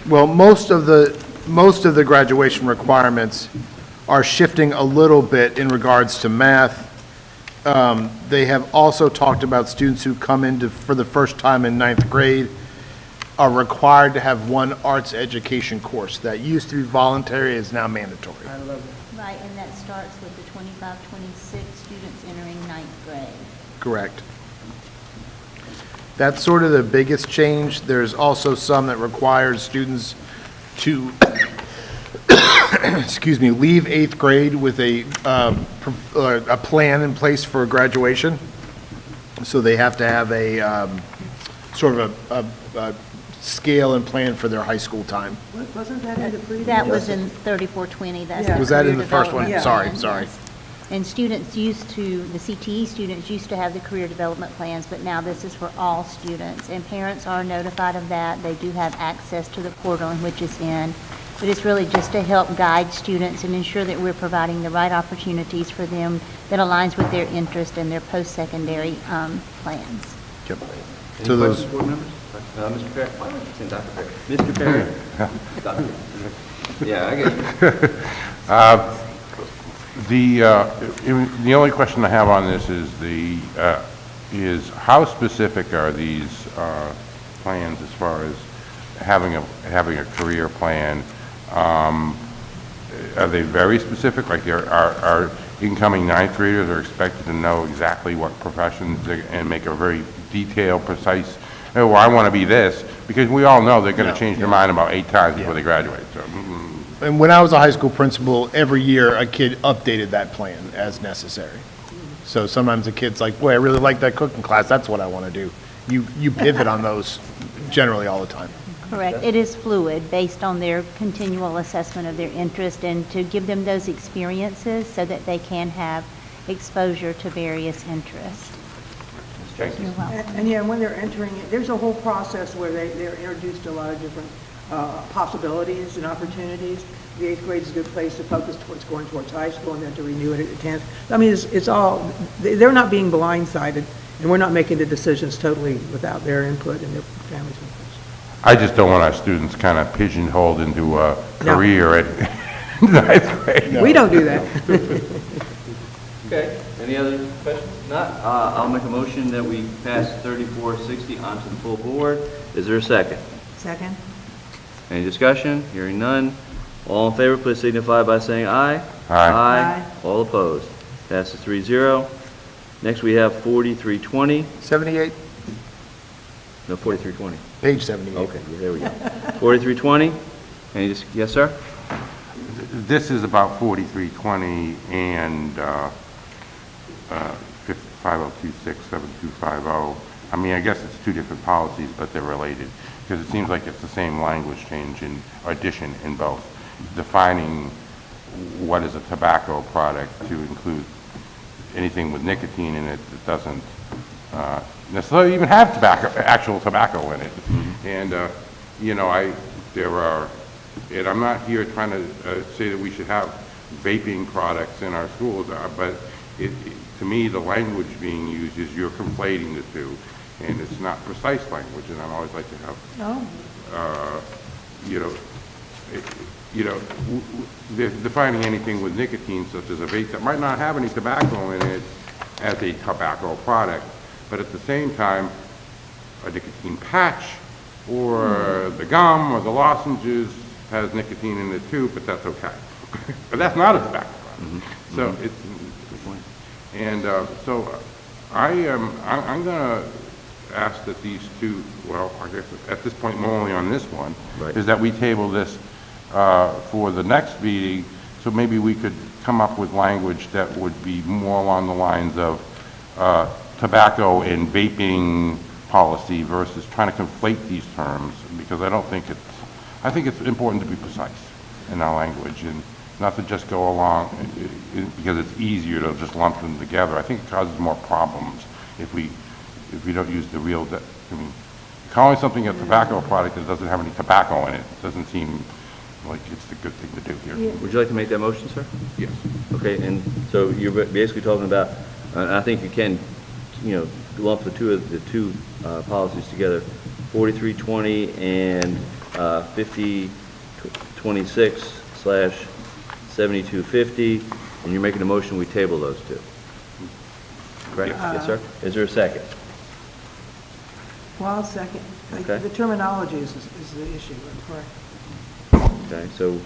Well, most of the graduation requirements are shifting a little bit in regards to math. They have also talked about students who come into for the first time in 9th grade are required to have one arts education course. That used to be voluntary, is now mandatory. I love it. Right, and that starts with the 25, 26 students entering 9th grade. Correct. That's sort of the biggest change. There's also some that requires students to, excuse me, leave 8th grade with a plan in place for graduation. So they have to have a sort of a scale and plan for their high school time. Wasn't that in the previous? That was in 3420, that's Yeah. the Was that in career the first one? development Sorry, plan, sorry. yes. And students used to, the CTE students used to have the career development plans, but now this is for all students. And parents are notified of that. They do have access to the portal in which it's in. But it's really just to help guide students and ensure that we're providing the right opportunities for them that aligns with their interest and their post-secondary plans. Yep. Any So those, questions, board members? Mr. Perry? Why am I saying Dr. Perry? Mr. Perry? Dr. Yeah, I get it. The only question I have on this is how specific are these plans as far as having a career plan? Are they very specific? Like our incoming 9th graders are expected to know exactly what professions and make a very detailed, precise, oh, well, I want to be this, because we all know they're going to change their mind about 8 times before they graduate. So. and when I was a high school principal, every year a kid updated that plan as necessary. So sometimes the kid's like, boy, I really like that cooking class, that's what I want to do. You pivot on those generally all the time. Correct. It is fluid based on their continual assessment of their interest and to give them those experiences so that they can have exposure to various interests. You're welcome. And yeah, when they're entering it, there's a whole process where they're introduced to a lot of different possibilities and opportunities. The 8th grade is a good place to focus towards going towards high school and then to renew it at the 10th. I mean, it's all, they're not being blindsided, and we're not making the decisions totally without their input and their families' input. I just don't want our students kind of pigeonholed into a No. career at ninth grade. We don't do that. Okay, any other questions? Not, I'll make a motion that we pass 3460 onto the full board. Is there a second? Second? Any discussion? Hearing none. All in favor, please signify by saying aye. Aye. Aye. All opposed. Passes 3-0. Next, we have 4320. 78, No, 4320. page 78. Okay, yeah, there we go. 4320. Yes, sir? This is about 4320 and 50267250. I mean, I guess it's two different policies, but they're related, because it seems like it's the same language change in addition in both, defining what is a tobacco product to include anything with nicotine in it that doesn't necessarily even have tobacco, actual tobacco in it. And, you know, and I'm not here trying to say that we should have vaping products in our schools, but to me, the language being used is you're conflating the two, and it's not precise language, and I always like to have, they're defining anything with nicotine, such as a vape that might not have any tobacco in it as a tobacco product, but at the same time, a nicotine patch or the gum or the lozenges has nicotine in it too, but that's okay. But that's not a tobacco product. So it's, and so I'm going to ask that these two, well, I guess at this point, only on this one, Right. is that we table this for the next meeting, so maybe we could come up with language that would be more along the lines of tobacco and vaping policy versus trying to conflate these terms, because I think it's important to be precise in our language and not to just go along because it's easier to just lump them together. I think it causes more problems if we don't use the real, I mean, calling something a tobacco product that doesn't have any tobacco in it doesn't seem like it's the good thing to do here. Would you like to make that motion, sir? Yes. Okay, and so you're basically talking about, and I think you can, lump the two policies together, 4320 and 5026/7250, and you're making a motion we table those two. Correct? Yes, sir? Is there a second? Well, I'll second. Okay. The terminology is the issue, correct? Okay, so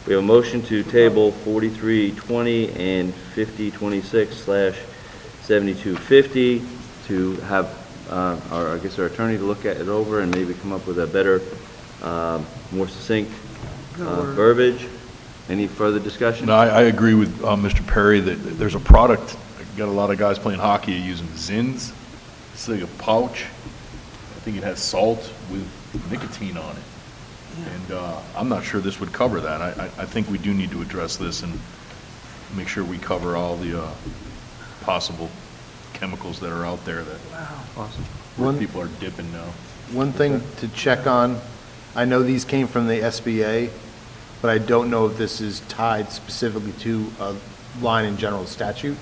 we have a motion to table 4320 and 5026/7250 to have our attorney to look at it over and maybe come up with a better, more succinct verbiage. Any further discussion? No, I agree with Mr. Perry that there's a product, I got a lot of guys playing hockey using Zins. It's like a pouch. I think it has salt with nicotine on it. And I'm not sure this would cover that. I think we do need to address this and make sure we cover all the possible chemicals that are out there that people are dipping now. One thing to check on, I know these came from the SBA, but I don't know if this is tied specifically to a line in general statute.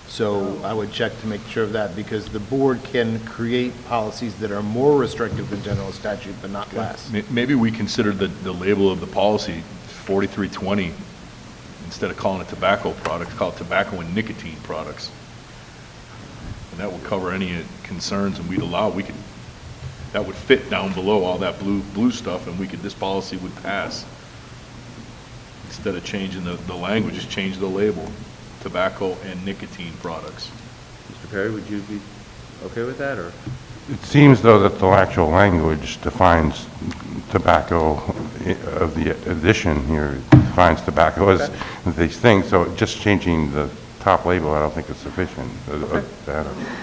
So I would check to make sure of that, because the board can create policies that are more restrictive than general statute, but not less. Maybe we consider the label of the policy 4320, instead of calling it tobacco products, call it tobacco and nicotine products. And that would cover any concerns, and that would fit down below all that blue stuff, and this policy would pass. Instead of changing the language, just change the label, tobacco and nicotine products. Mr. Perry, would you be okay with that, or? It seems, though, that the actual language defines tobacco of the addition here, defines tobacco as these things, so just changing the top label, I don't think is sufficient. All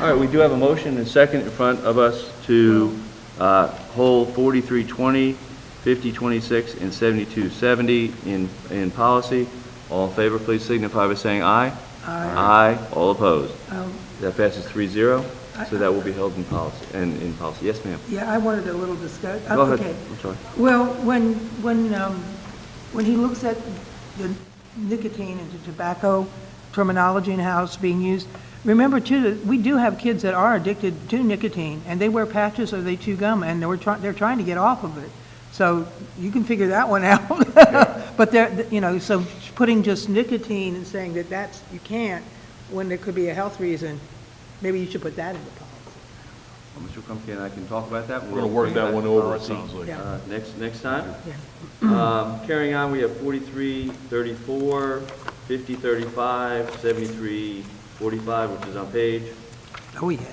right, we do have a motion and second in front of us to hold 4320, 5026, and 7270 in policy. All in favor, please signify by saying aye. Aye. Aye. All opposed. That passes 3-0. So that will be held in policy, and in policy. Yes, ma'am. Yeah, I wanted a little discussion. Go ahead. Okay. I'm sorry. Well, when he looks at the nicotine and the tobacco terminology and how it's being used, remember too, that we do have kids that are addicted to nicotine, and they wear patches or they chew gum, and they're trying to get off of it. So you can figure that one out. But so putting just nicotine and saying that you can't, when there could be a health reason, maybe you should put that in the policy. Well, Mr. Crumpkin and I can talk about that. We're going to work that one over, it sounds like. Yeah. Next time. Yeah. Carrying on, we have 4334, 5035, 7345, which is on page, Oh, yeah.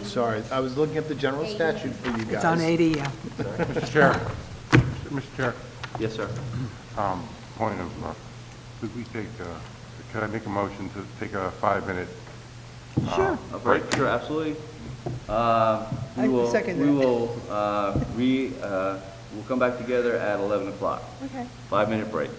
Sorry, I was looking at the general statute for you guys. It's on 80, yeah. Mr. Chair, Mr. Chair, Yes, sir. point of, could we take, could I make a motion to take a 5-minute Sure. A break? Sure, absolutely. I second that. We'll come back together at 11 o'clock. Okay. 5-minute break.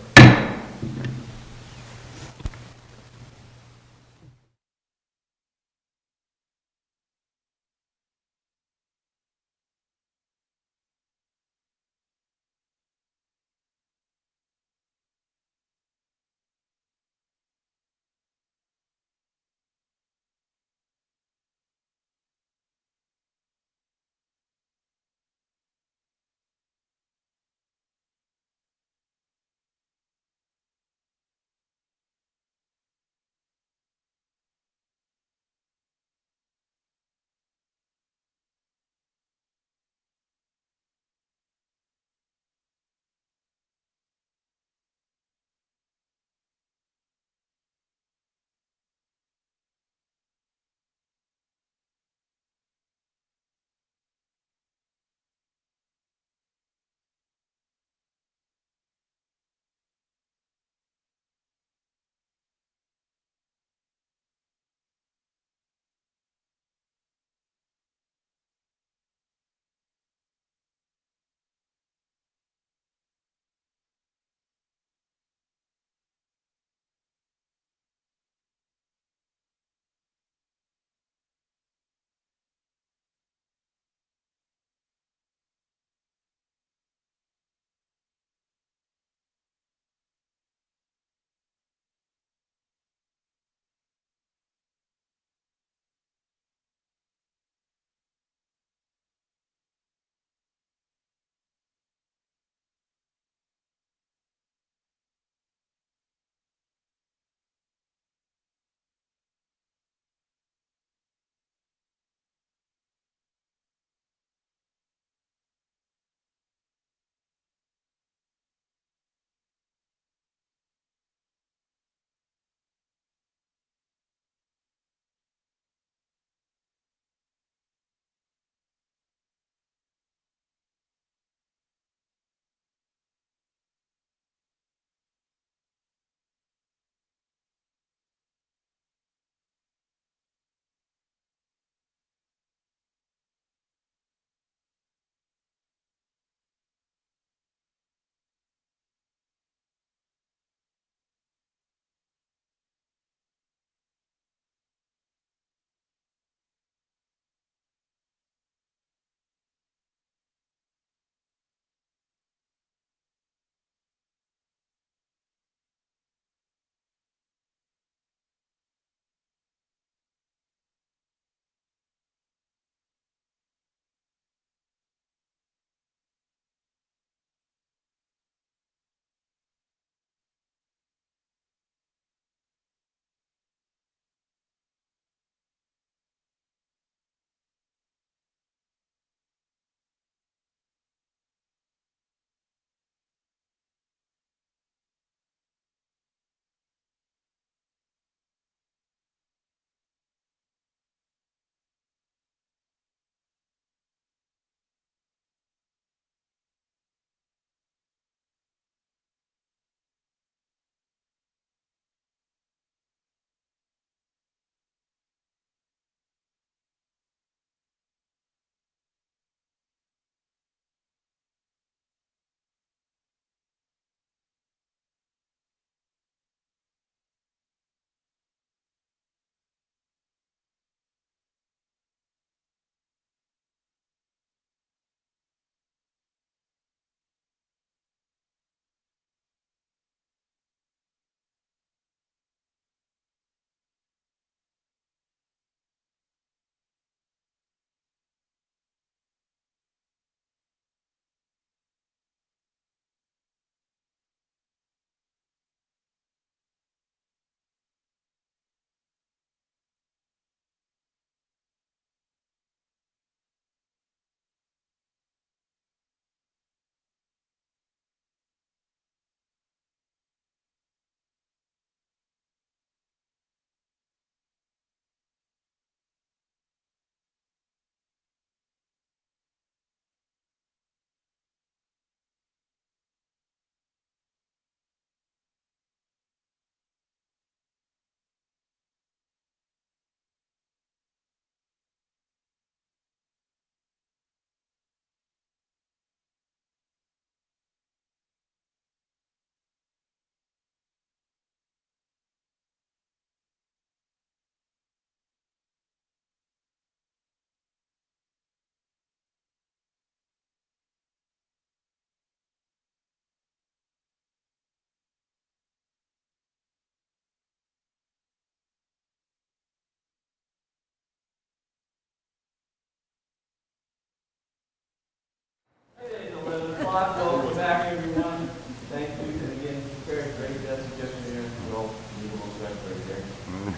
o'clock. Welcome back, everyone. Thank you, and again, very great desk yesterday. We all need a little rest right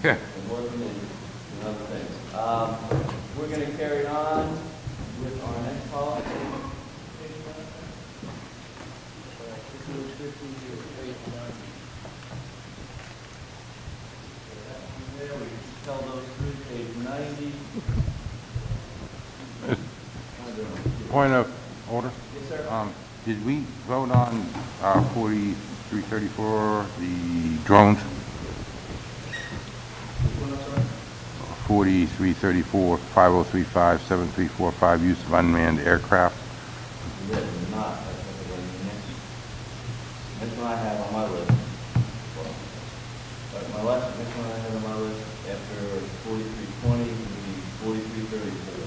there. And more than and other things. We're going to carry on with our next policy. There, we tell those through page 90. Point of order. Yes, sir. Did we vote on 4334, the drones? 4334, 5035, 7345, use of unmanned aircraft? We did not. That's what I have on my list. But my next one I have on my list after 4320 would be 4334.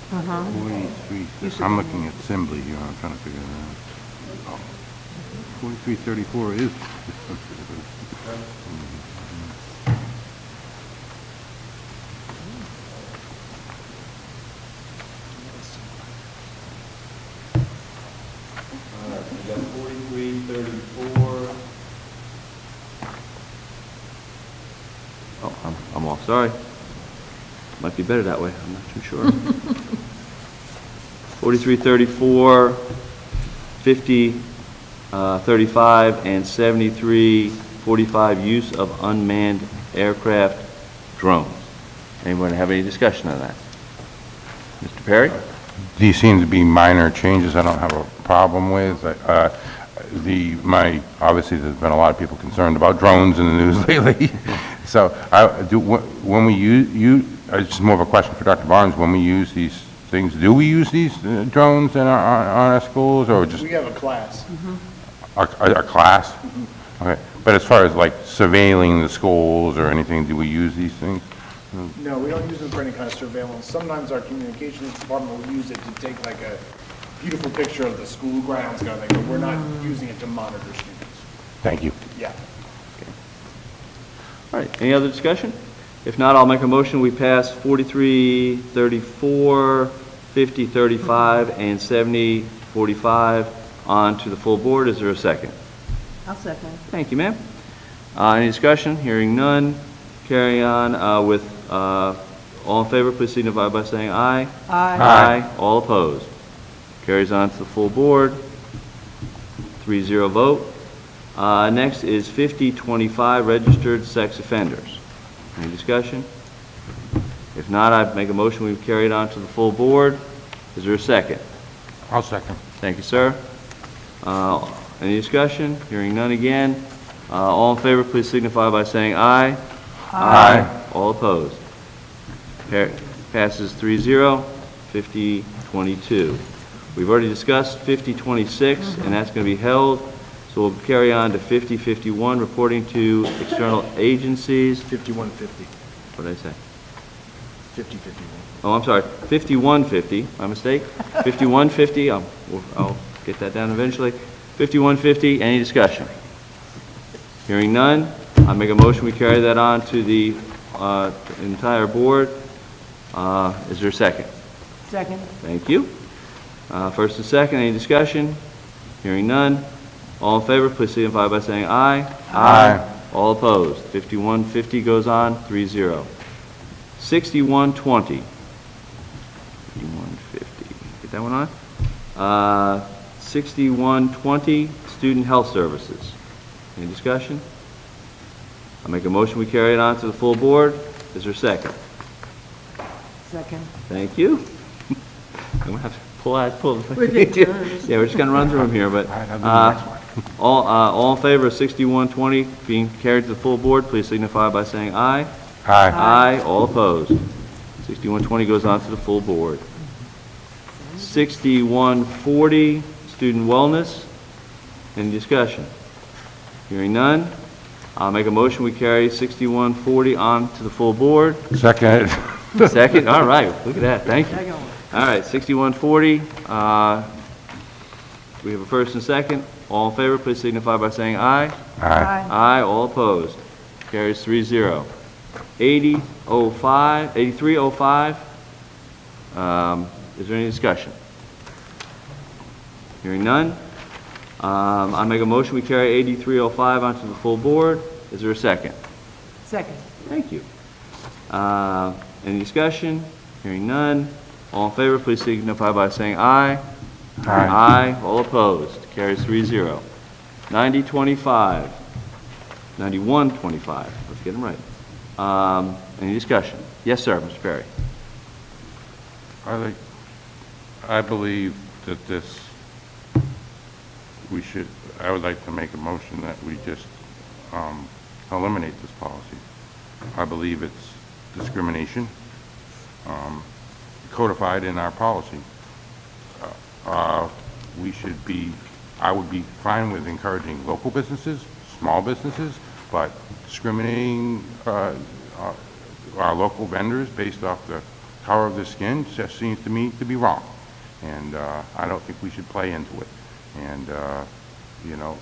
43, I'm looking at Assembly here, I'm trying to figure it out. 4334 is. All right, we got 4334. Oh, I'm off, sorry. Might be better that way, I'm not too sure. 4334, 50, 35, and 7345, use of unmanned aircraft drones. Anyone have any discussion on that? Mr. Perry? These seem to be minor changes I don't have a problem with. Obviously, there's been a lot of people concerned about drones in the news lately. So, when we use, it's more of a question for Dr. Barnes, when we use these things, do we use these drones on our schools, or just We have a class. a class? Okay, but as far as like surveilling the schools or anything, do we use these things? No, we don't use them for any kind of surveillance. Sometimes our communications department will use it to take like a beautiful picture of the school grounds kind of thing, but we're not using it to monitor students. Thank you. Yeah. All right, any other discussion? If not, I'll make a motion, we pass 4334, 5035, and 7045 on to the full board. Is there a second? I'll second. Thank you, ma'am. Any discussion? Hearing none. Carry on with all in favor, please signify by saying aye. Aye. Aye. All opposed. Carries on to the full board. 3-0 vote. Next is 5025, registered sex offenders. Any discussion? If not, I'd make a motion, we carry it on to the full board. Is there a second? I'll second. Thank you, sir. Any discussion? Hearing none again. All in favor, please signify by saying aye. Aye. All opposed. Passes 3-0. 5022. We've already discussed 5026, and that's going to be held. So we'll carry on to 5051, reporting to external agencies. 5150. What did I say? 5051. Oh, I'm sorry, 5150, my mistake. 5150, I'll get that down eventually. 5150, any discussion? Hearing none, I'll make a motion, we carry that on to the entire board. Is there a second? Second. Thank you. First and second, any discussion? Hearing none. All in favor, please signify by saying aye. Aye. All opposed. 5150 goes on, 3-0. 6120. 5150. Get that one on? 6120, Student Health Services. Any discussion? I'll make a motion, we carry it on to the full board. Is there a second? Second. Thank you. I'm gonna have to pull We're the... taking turns. Yeah, we're just gonna run through them here, but, All right, I'll do the next one. all in favor of 6120 being carried to the full board, please signify by saying aye. Aye. Aye, all opposed. 6120 goes on to the full board. 6140, Student Wellness. Any discussion? Hearing none, I'll make a motion, we carry 6140 on to the full board. Second. Second, all right, look at that, thank you. Second one. All right, 6140, we have a first and second. All in favor, please signify by saying aye. Aye. Aye, all opposed. Carries 3-0. 8305, is there any discussion? Hearing none. I make a motion, we carry 8305 onto the full board. Is there a second? Second. Thank you. Any discussion? Hearing none. All in favor, please signify by saying aye. Aye. Aye. All opposed. Carries 3-0. 9025. 9125. Let's get them right. Any discussion? Yes, sir, Mr. Perry. I believe that this, I would like to make a motion that we just eliminate this policy. I believe it's discrimination codified in our policy. I would be fine with encouraging local businesses, small businesses, but discriminating our local vendors based off the color of their skin just seems to me to be wrong. And I don't think we should play into it. And, you know,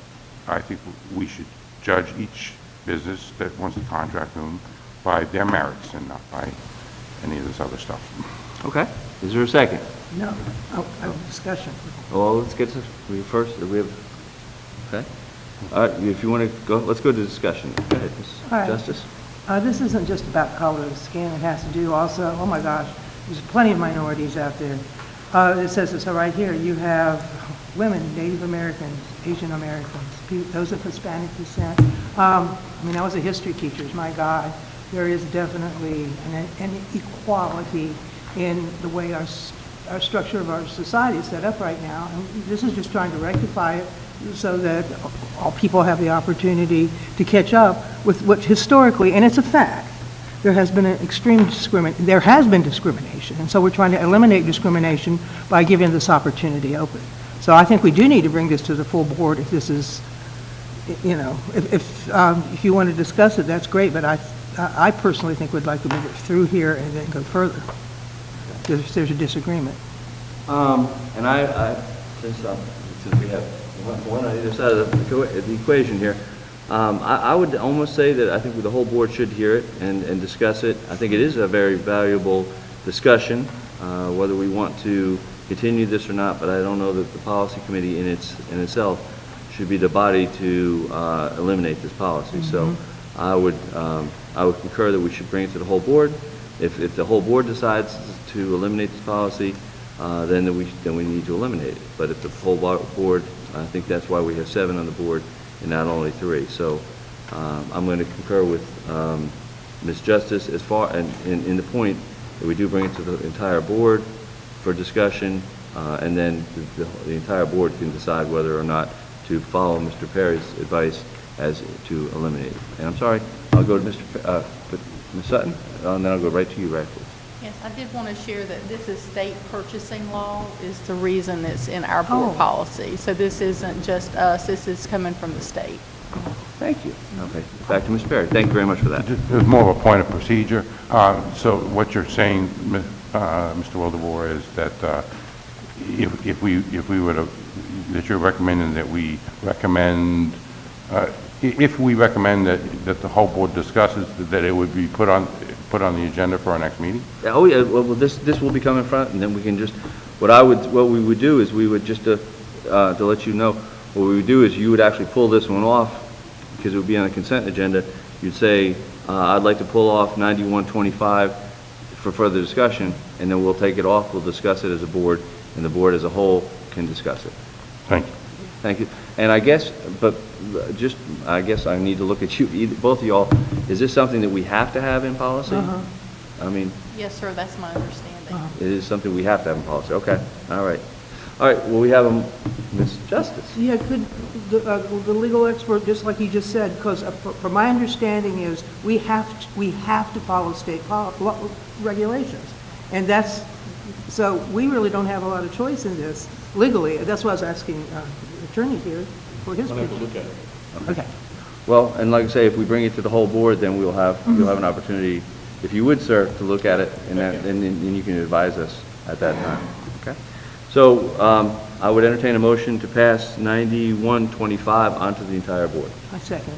I think we should judge each business that wants to contract them by their merits and not by any of this other stuff. Okay. Is there a second? No, oh, discussion. Well, let's get to, we first, we have, okay. All right, if you want to go, let's go to discussion. Go ahead, Ms. All right. Justice. This isn't just about color of skin, it has to do also, oh my gosh, there's plenty of minorities out there. It says this right here, you have women, Native Americans, Asian Americans, those of Hispanic descent. I mean, I was a history teacher, my God, there is definitely an inequality in the way our structure of our society is set up right now. And this is just trying to rectify it so that all people have the opportunity to catch up with what historically, and it's a fact, there has been discrimination, and so we're trying to eliminate discrimination by giving this opportunity open. So I think we do need to bring this to the full board if this is, you know, if you want to discuss it, that's great, but I personally think we'd like to move it through here and then go further. There's a disagreement. And since we have one on either side of the equation here, I would almost say that I think the whole board should hear it and discuss it. I think it is a very valuable discussion, whether we want to continue this or not, but I don't know that the policy committee in itself should be the body to eliminate this policy. So I would concur that we should bring it to the whole board. If the whole board decides to eliminate this policy, then we need to eliminate it. But if the whole board, I think that's why we have 7 on the board and not only 3. So I'm going to concur with Ms. Justice as far in the point that we do bring it to the entire board for discussion, and then the entire board can decide whether or not to follow Mr. Perry's advice as to eliminate it. And I'm sorry, I'll go to Ms. Sutton, and then I'll go right to you, Radcliffe. Yes, I did want to share that this is state purchasing law is the reason it's in our board policy. So this isn't just us, this is coming from the state. Thank you. Okay, back to Ms. Perry. Thank you very much for that. There's more of a point of procedure. So what you're saying, Mr. Wildeboer, is that if we were to, that you're recommending that we recommend, if we recommend that the whole board discusses, that it would be put on the agenda for our next meeting? Oh, yeah, well, this will be coming in front, and then we can just, what we would do is we would just, to let you know, what we would do is you would actually pull this one off, because it would be on the consent agenda. You'd say, I'd like to pull off 9125 for further discussion, and then we'll take it off, we'll discuss it as a board, and the board as a whole can discuss it. Thank you. Thank you. And I guess, I guess I need to look at you, both of y'all, is this something that we have to have in policy? I mean, Yes, sir, that's my understanding. it is something we have to have in policy. Okay, all right. All right, well, we have Ms. Justice. Yeah, could the legal expert, just like he just said, because from my understanding is we have to follow state regulations, and that's, so we really don't have a lot of choice in this legally. That's why I was asking the attorney here for his opinion. Look at it. Okay. Well, and like I say, if we bring it to the whole board, then you'll have an opportunity, if you would, sir, to look at it, and then you can advise us at that time. Okay? So I would entertain a motion to pass 9125 onto the entire board. I second.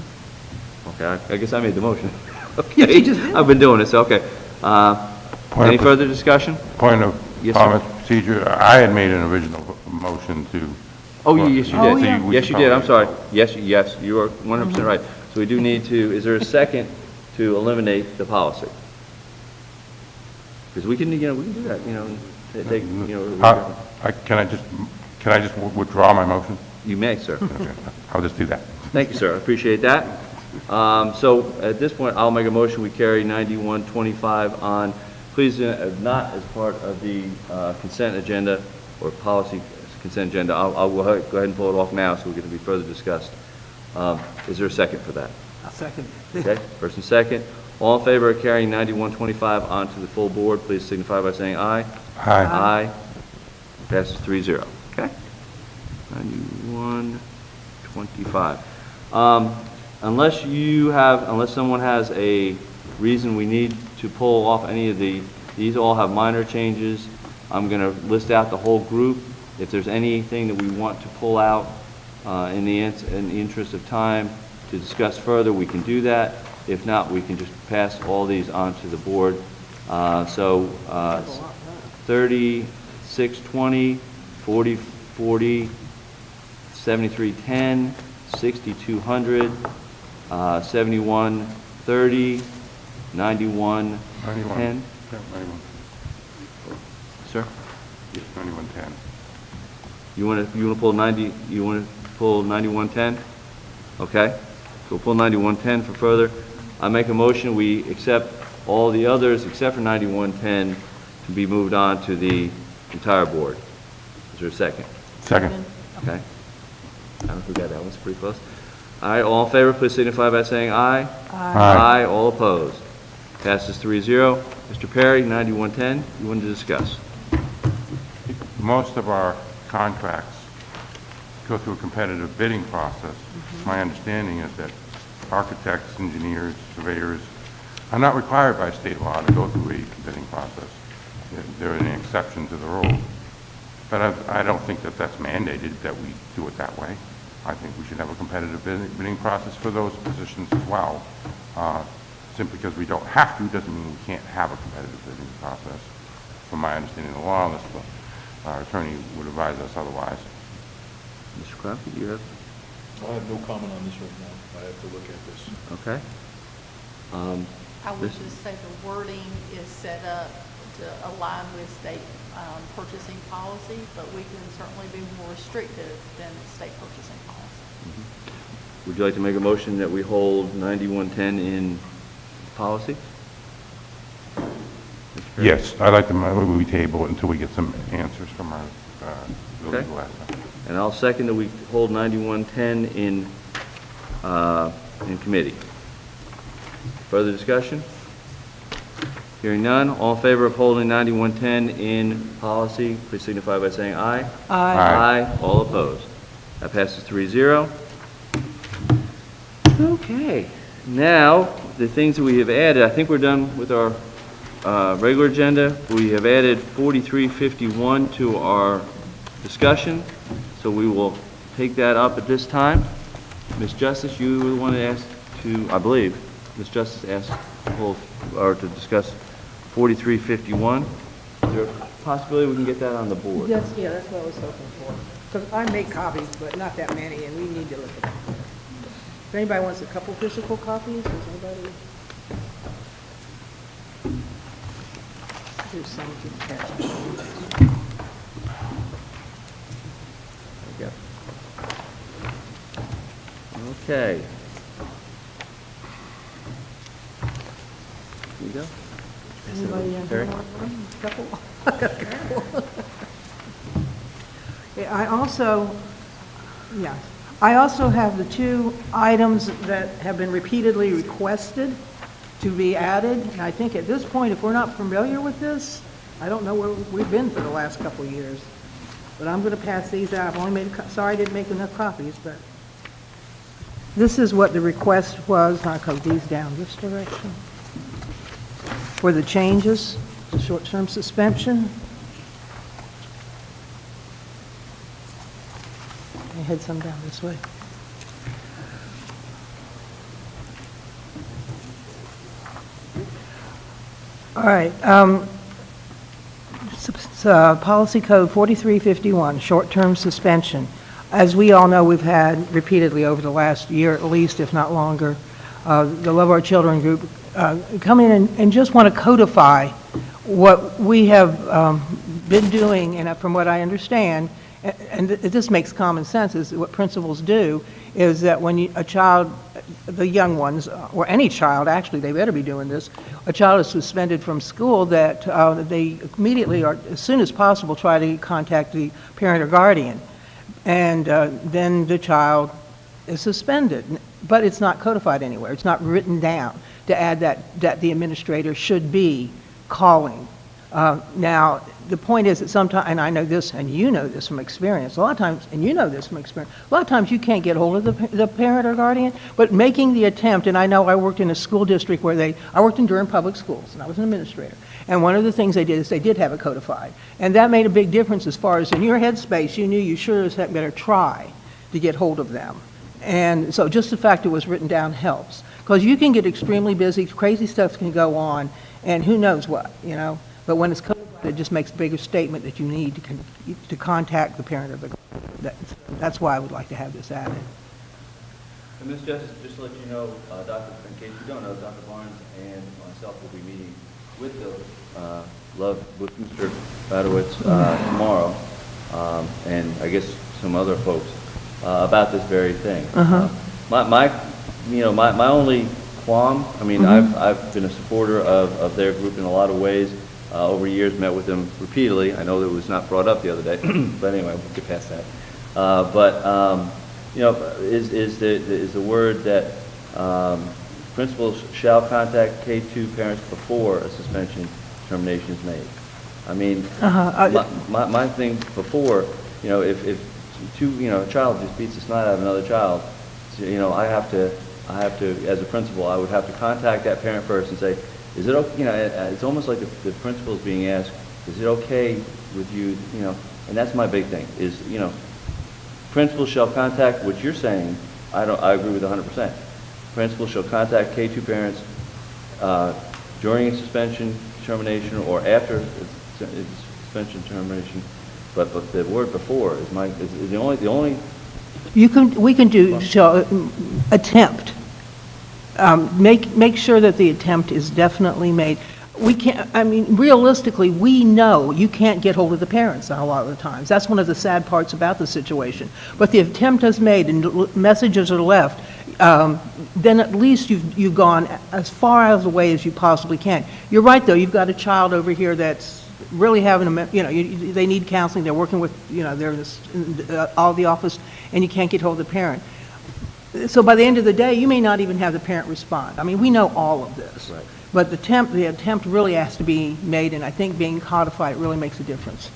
Okay, I guess I made the motion. Okay, you just did. I've been doing this, okay. Any further discussion? Point of Yes, common sir. procedure. I had made an original motion to Oh, yes, you Oh, did. yeah. Yes, you did, I'm sorry. Yes, you are 100% right. So we do need to, is there a second to eliminate the policy? Because we can, we can do that, take, Can I just withdraw my motion? you may, sir. Okay, I'll just do that. Thank you, sir, I appreciate that. So at this point, I'll make a motion, we carry 9125 on, please, not as part of the consent agenda or policy consent agenda. I'll go ahead and pull it off now so we can be further discussed. Is there a second for that? I'll second. Okay, first and second. All in favor of carrying 9125 onto the full board, please signify by saying aye. Aye. Aye. Passes 3-0. Okay? 9125. Unless someone has a reason we need to pull off any of these all have minor changes. I'm going to list out the whole group. If there's anything that we want to pull out in the interest of time to discuss further, we can do that. If not, we can just pass all these on to the board. 30, 620, 40, 40, 7310, 6200, 7130, 9110. 91. Sir? Yes, 9110. You want to pull 9110? Okay. So we'll pull 9110 for further. I make a motion, we accept all the others except for 9110 to be moved on to the entire board. Is there a second? Second. Okay. I don't know if we got that, one's pretty close. All right, all in favor, please signify by saying aye. Aye. All opposed. Passes 3-0. Mr. Perry, 9110, you wanted to discuss. Most of our contracts go through a competitive bidding process. My understanding is that architects, engineers, surveyors are not required by state law to go through a bidding process. There are any exceptions to the rule. But I don't think that that's mandated that we do it that way. I think we should have a competitive bidding process for those positions as well. Simply because we don't have to doesn't mean we can't have a competitive bidding process. From my understanding of the law, unless our attorney would advise us otherwise. Mr. Crosby, do you have? I have no comment on this right now. I have to look at this. Okay. I would just say the wording is set up to align with state purchasing policy, but we can certainly be more restrictive than state purchasing policy. Would you like to make a motion that we hold 9110 in policy? Yes, I'd like to move we table it until we get some answers from our Okay. legal advisor. And I'll second that we hold 9110 in committee. Further discussion? Hearing none, all in favor of holding 9110 in policy, please signify by saying aye. Aye. Aye. All opposed. That passes 3-0. Okay, now, the things that we have added, I think we're done with our regular agenda. We have added 4351 to our discussion, so we will take that up at this time. Ms. Justice, you were the one that asked to, I believe, Ms. Justice asked to hold, or to discuss 4351. Is there a possibility we can get that on the board? That's what I was hoping for. Because I make copies, but not that many, and we need to look at them. If anybody wants a couple physical copies, does anybody? There's some to pass. There we go. Okay. Here you go. Anybody have Terry? one? Couple? Yeah, I also have the two items that have been repeatedly requested to be added. And I think at this point, if we're not familiar with this, I don't know where we've been for the last couple of years. But I'm going to pass these out. I've only made, sorry I didn't make enough copies, but this is what the request was. I'll code these down this direction. For the changes, the short-term suspension. I had some down this way. All right. Policy Code 4351, short-term suspension. as we all know, we've had repeatedly over the last year at least, if not longer, the Love Our Children group come in and just want to codify what we have been doing, and from what I understand, and this makes common sense, is what principals do, is that when a child, the young ones, or any child, actually, they better be doing this, a child is suspended from school, that they immediately, or as soon as possible, try to contact the parent or guardian. And then the child is suspended. But it's not codified anywhere. It's not written down to add that the administrator should be calling. Now, the point is that sometimes, and I know this, and you know this from experience, a lot of times, and you know this from experience, a lot of times you can't get hold of the parent or guardian, but making the attempt, and I know I worked in a school district where I worked in Durham Public Schools, and I was an administrator, and one of the things they did is they did have it codified, and that made a big difference as far as in your headspace, you knew you sure as heck better try to get hold of them. And so just the fact it was written down helps, because you can get extremely busy, crazy stuff can go on, and who knows what, you know? But when it's codified, it just makes a bigger statement that you need to contact the parent or the guardian. That's why I would like to have this added. And Ms. Justice, just to let you know, in case you don't know, Dr. Barnes and myself will be meeting with with Mr. Badowitz tomorrow, and I guess some other folks about this very thing. My only qualm, I mean, I've been a supporter of their group in a lot of ways. Over years, met with them repeatedly. I know that it was not brought up the other day, but anyway, we'll get past that. Is the word that principals shall contact K-2 parents before a suspension termination is made? I mean, my thing before, if a child just beats the snot out of another child, I have to, as a principal, I would have to contact that parent first and say, is it okay, it's almost like the principal's being asked, is it okay with you, and that's my big thing, is, principals shall contact, what you're saying, I agree with 100%. Principals shall contact K-2 parents during a suspension, termination, or after its suspension, termination, but the word before is the only. We can do, attempt. Make sure that the attempt is definitely made. We can't, I mean, realistically, we know you can't get hold of the parents a lot of the times. That's one of the sad parts about the situation. But the attempt is made and messages are left, then at least you've gone as far out of the way as you possibly can. You're right, though. You've got a child over here that's really having they need counseling. They're working with, they're in all the office, and you can't get hold of the parent. So by the end of the day, you may not even have the parent respond. I mean, we know all of this. Right. But the attempt really has to be made, and I think being codified really makes a difference.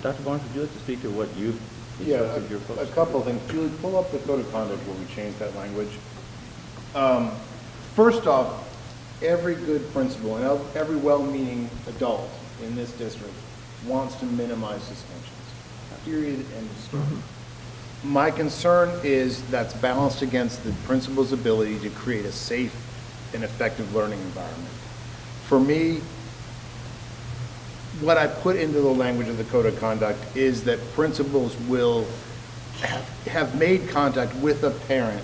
Dr. Barnes, would you like to speak to what you've instructed your folks? A couple of things. Julie, pull up the code of conduct where we changed that language. First off, every good principal and every well-meaning adult in this district wants to minimize suspensions. Period. End of story. My concern is that's balanced against the principal's ability to create a safe and effective learning environment. For me, what I put into the language of the code of conduct is that principals will have made contact with a parent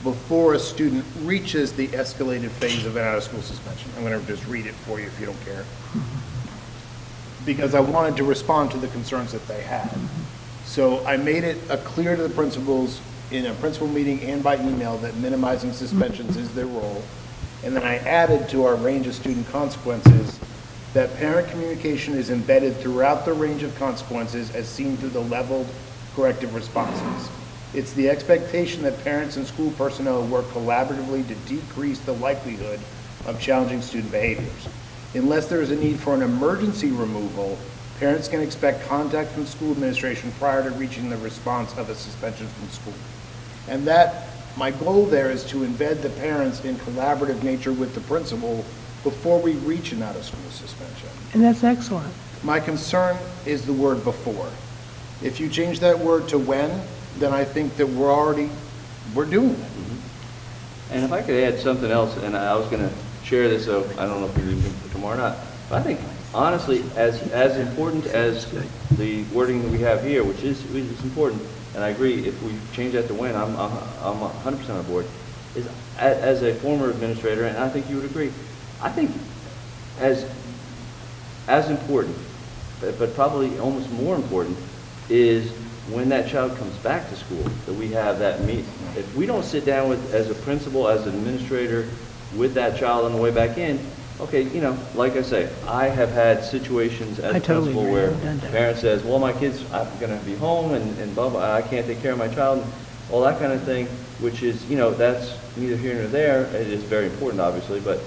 before a student reaches the escalated phase of an out-of-school suspension. I'm going to just read it for you if you don't care. Because I wanted to respond to the concerns that they had. So I made it clear to the principals in a principal meeting and by email that minimizing suspensions is their role. And then I added to our range of student consequences that parent communication is embedded throughout the range of consequences as seen through the leveled corrective responses. It's the expectation that parents and school personnel work collaboratively to decrease the likelihood of challenging student behaviors. Unless there is a need for an emergency removal, parents can expect contact from school administration prior to reaching the response of a suspension from school. And my goal there is to embed the parents in collaborative nature with the principal before we reach an out-of-school suspension. And that's excellent. My concern is the word before. If you change that word to when, then I think that we're doing it. And if I could add something else, and I was going to share this, so I don't know if you're leaving for tomorrow or not, but I think, honestly, as important as the wording that we have here, which is important, and I agree, if we change that to when, I'm 100% on board, is as a former administrator, and I think you would agree, I think as important, but probably almost more important, is when that child comes back to school, that we have that meeting. If we don't sit down with, as a principal, as an administrator, with that child on the way back in, okay, you know, like I say, I have had situations as I a totally principal agree. where I've done that. parent says, well, my kid's, I'm gonna be home and blah, blah, I can't take care of my child, all that kind of thing, which is, you know, that's neither here nor there. It is very important, obviously, but,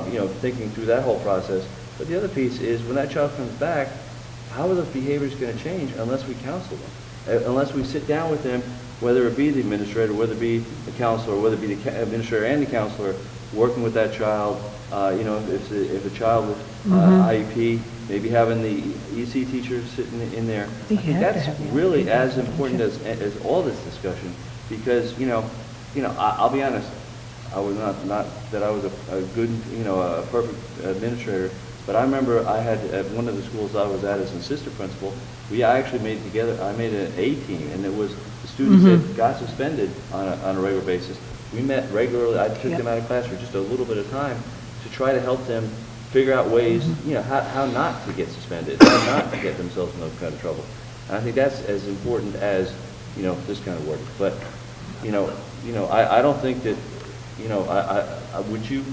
you know, thinking through that whole process. But the other piece is when that child comes back, how are those behaviors gonna change unless we counsel them? Unless we sit down with them, whether it be the administrator, whether it be the counselor, whether it be the administrator and the counselor, working with that child, you know, if a child with IEP, maybe having the EC teacher sitting in there. I think that's really as important as all this discussion, because, you know, I'll be honest, I was not that I was a good, you know, a perfect administrator, but I remember I had, at one of the schools I was at as an assistant principal, I actually made together, I made an A team, and it was the students that got suspended on a regular basis. We met regularly. I took them out of class for just a little bit of time to try to help them figure out ways, you know, how not to get suspended, how not to get themselves in those kind of trouble. And I think that's as important as, you know, this kind of work. But, you know, I don't think that, you know, would you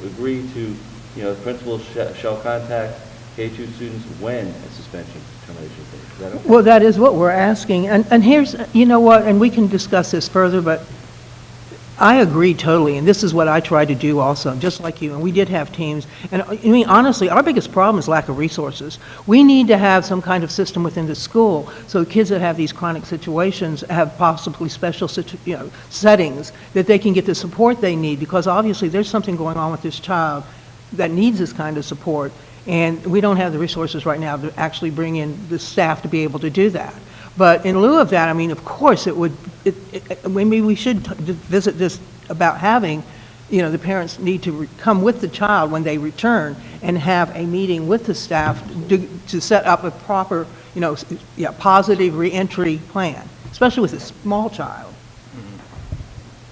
agree to, you know, principals shall contact K-2 students when a suspension termination is made? Is that okay? Well, that is what we're asking. And here's, you know what, and we can discuss this further, but I agree totally, and this is what I try to do also, just like you, and we did have teams. And I mean, honestly, our biggest problem is lack of resources. We need to have some kind of system within the school, so kids that have these chronic situations have possibly special settings that they can get the support they need, because obviously there's something going on with this child that needs this kind of support, and we don't have the resources right now to actually bring in the staff to be able to do that. But in lieu of that, I mean, of course, maybe we should visit this about having, you know, the parents need to come with the child when they return and have a meeting with the staff to set up a proper, you know, positive reentry plan, especially with a small child.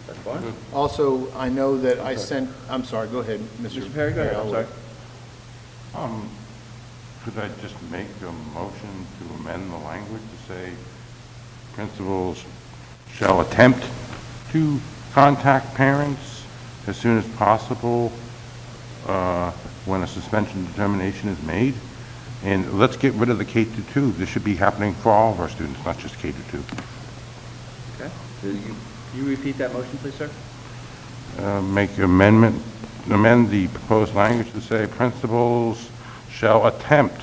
That's fine. Also, I know that I sent, I'm sorry, go ahead, Mr. Perry, go ahead, I'm sorry. Could I just make a motion to amend the language to say principals shall attempt to contact parents as soon as possible when a suspension determination is made? And let's get rid of the K-2. This should be happening for all of our students, not just K-2. Okay. Can you repeat that motion, please, sir? Amend the proposed language to say principals shall attempt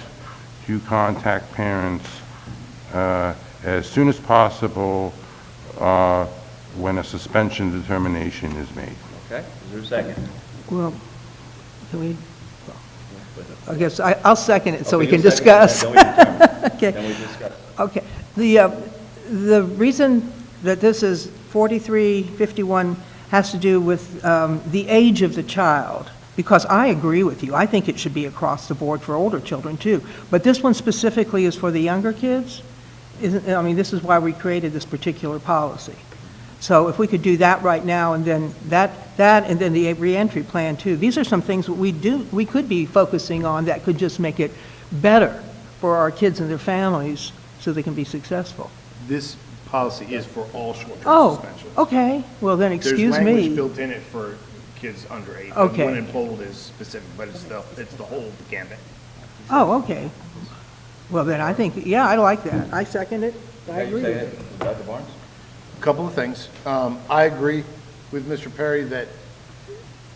to contact parents as soon as possible when a suspension determination is made. Okay. Is there a second? Well, can we, I guess I'll second it so we Okay, can you'll second it, discuss. then we determine. Okay. Then we discuss. Okay. The reason that this is 4351 has to do with the age of the child, because I agree with you. I think it should be across the board for older children too. But this one specifically is for the younger kids. I mean, this is why we created this particular policy. So if we could do that right now, and then that and then the reentry plan too. These are some things that we could be focusing on that could just make it better for our kids and their families so they can be successful. This policy is for all short-term Oh, suspensions. okay. Well, then, excuse There's language me. built in it for kids under 8. Okay. The one in bold is specific, but it's the whole gambit. Oh, okay. Well, then I think, yeah, I like that. I second it. I Okay, you agree with second it. it. Dr. Barnes? A couple of things. I agree with Mr. Perry that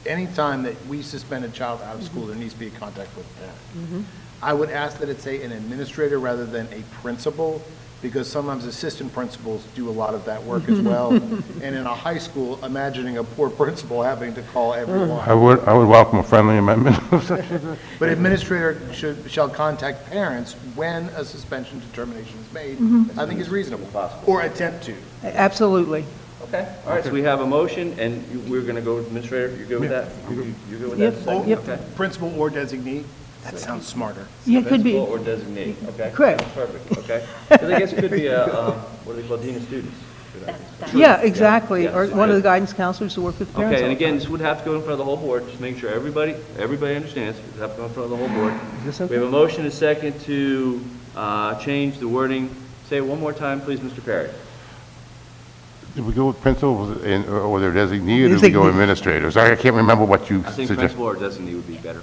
anytime that we suspend a child out of school, there needs to be a contact with the parent. I would ask that it say an administrator rather than a principal, because sometimes assistant principals do a lot of that work as well. And in a high school, imagining a poor principal having to call everyone. I would welcome a friendly amendment. But administrator shall contact parents when a suspension determination is made, I think is reasonable. Or attempt to. Absolutely. Okay. All right, so we have a motion, and we're going to go with administrator. You good with that? You're good with that? Yep. Second? Yep. Okay. Principal or designee. That sounds smarter. Yeah, it could be. Principal or designee, okay? Correct. Perfect, okay. Because I guess it could be a, what do they call, dean of students? Yeah, exactly, Yeah, or yeah. one of the guidance counselors to work with parents. Okay, and all the again, time. this would have to go in front of the whole board, just make sure everybody understands, it would have to go in front of the whole board. Is this We okay? have a motion and a second to change the wording. Say it one more time, please, Mr. Perry. Did we go with principals or their designee, or did we go Designee. administrators? I can't remember what you I think suggested. principal or designee would be better.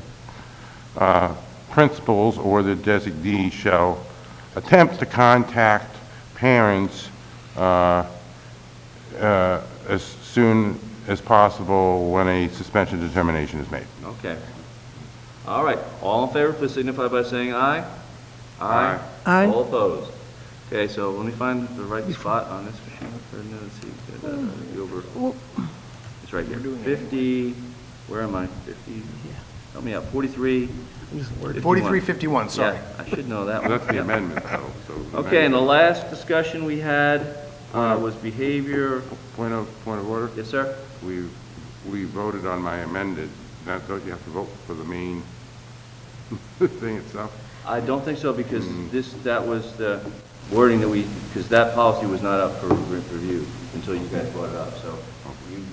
Principals or the designee shall attempt to contact parents as soon as possible when a suspension determination is made. Okay. All right, all in favor, please signify by saying aye. Aye. Aye. All opposed. Okay, so let me find the right spot on this machine. Let's see. Go over. It's right here. 50, where am I? 50, help me out, 43. 51. 4351, sorry. Yeah, I should know that one. That's the Yeah. amendment, though. So Okay, and the last discussion we had was behavior. Point of order? Yes, sir? We voted on my amended. Now, don't you have to vote for the main thing itself? I don't think so, because that was the wording that because that policy was not up for review until you guys brought it up. So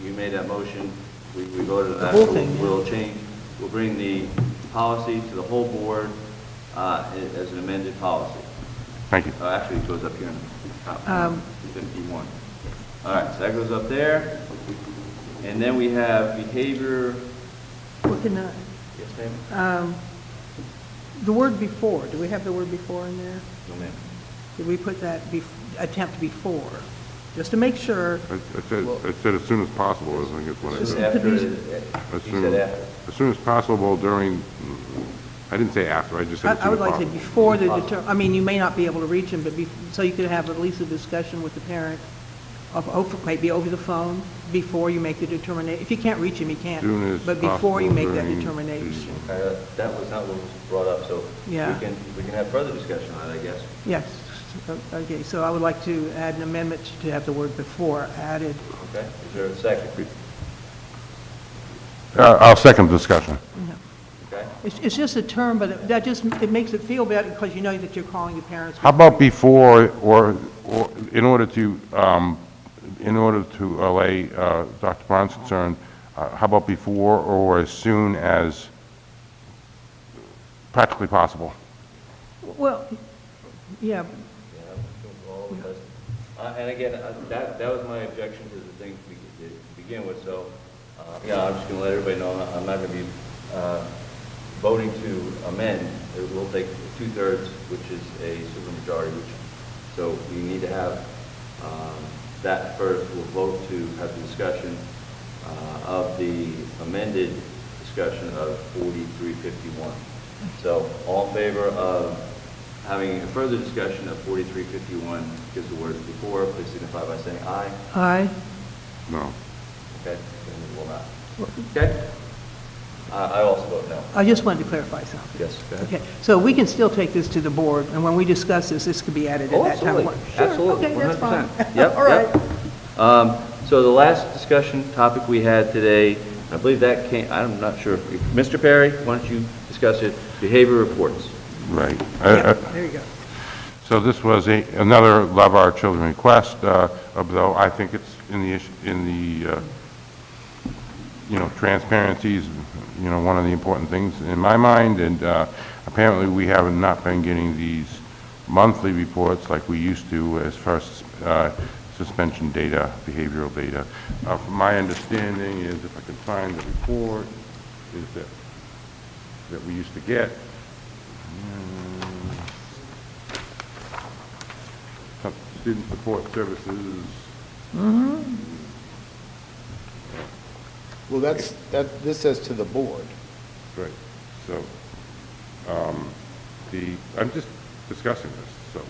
you made that motion, we voted on that. whole thing, yeah. We'll bring the policy to the whole board as an amended policy. Thank you. Actually, it goes up here in the top, 51. All right, so that goes up there. And then we have behavior, What can, yes, ma'am? the word before, do we have the word before in there? No, ma'am. Did we put that attempt before? Just to make sure. I said as soon as possible, I think it's what I Just said. after, As he soon said after. as soon as possible during, I didn't say after, I just said as I soon would as like to say possible. before the, I mean, you may not be able to reach them, but so you could have at least a discussion with the parent, maybe over the phone, before you make the determination. If you can't reach him, you can't. Soon as But before you possible make that during determination. That was not what was brought up, so Yeah. we can have further discussion on it, I guess. Yes. Okay, so I would like to add an amendment to have the word before added. Okay, is there a second? I'll second the discussion. Okay, It's just a term, but that just, it makes it feel better because you know that you're calling the parents. How about before, or in order to allay Dr. Brown's concern, how about before or as soon as practically possible? Well, yeah, and again, that was my objection to the thing to begin with, so, yeah, I'm just gonna let everybody know, I'm not gonna be voting to amend. It will take 2/3, which is a supermajority, so you need to have that first. We'll vote to have the discussion of the amended discussion of 4351. So all in favor of having a further discussion of 4351, gives the words before, please signify by saying aye. aye. No. Okay, then we will not. Okay? I also vote no. I just wanted to clarify something. Yes, go ahead. Okay, so we can still take this to the board, and when we discuss this could be added at Oh, that time. absolutely, Sure, absolutely, okay, that's fine. 100%. Yep, All right. yep. So the last discussion topic we had today, I believe that came, I'm not sure, Mr. Perry, why don't you discuss it, behavior reports. Right. Yeah, there you go. So this was another Love Our Children request, although I think it's in the transparency is, one of the important things in my mind, and apparently we have not been getting these monthly reports like we used to as far as suspension data, behavioral data. From my understanding is, if I can find the report, is that we used to get. Student support services. Well, this says to the board. Right, so, I'm just discussing this, so,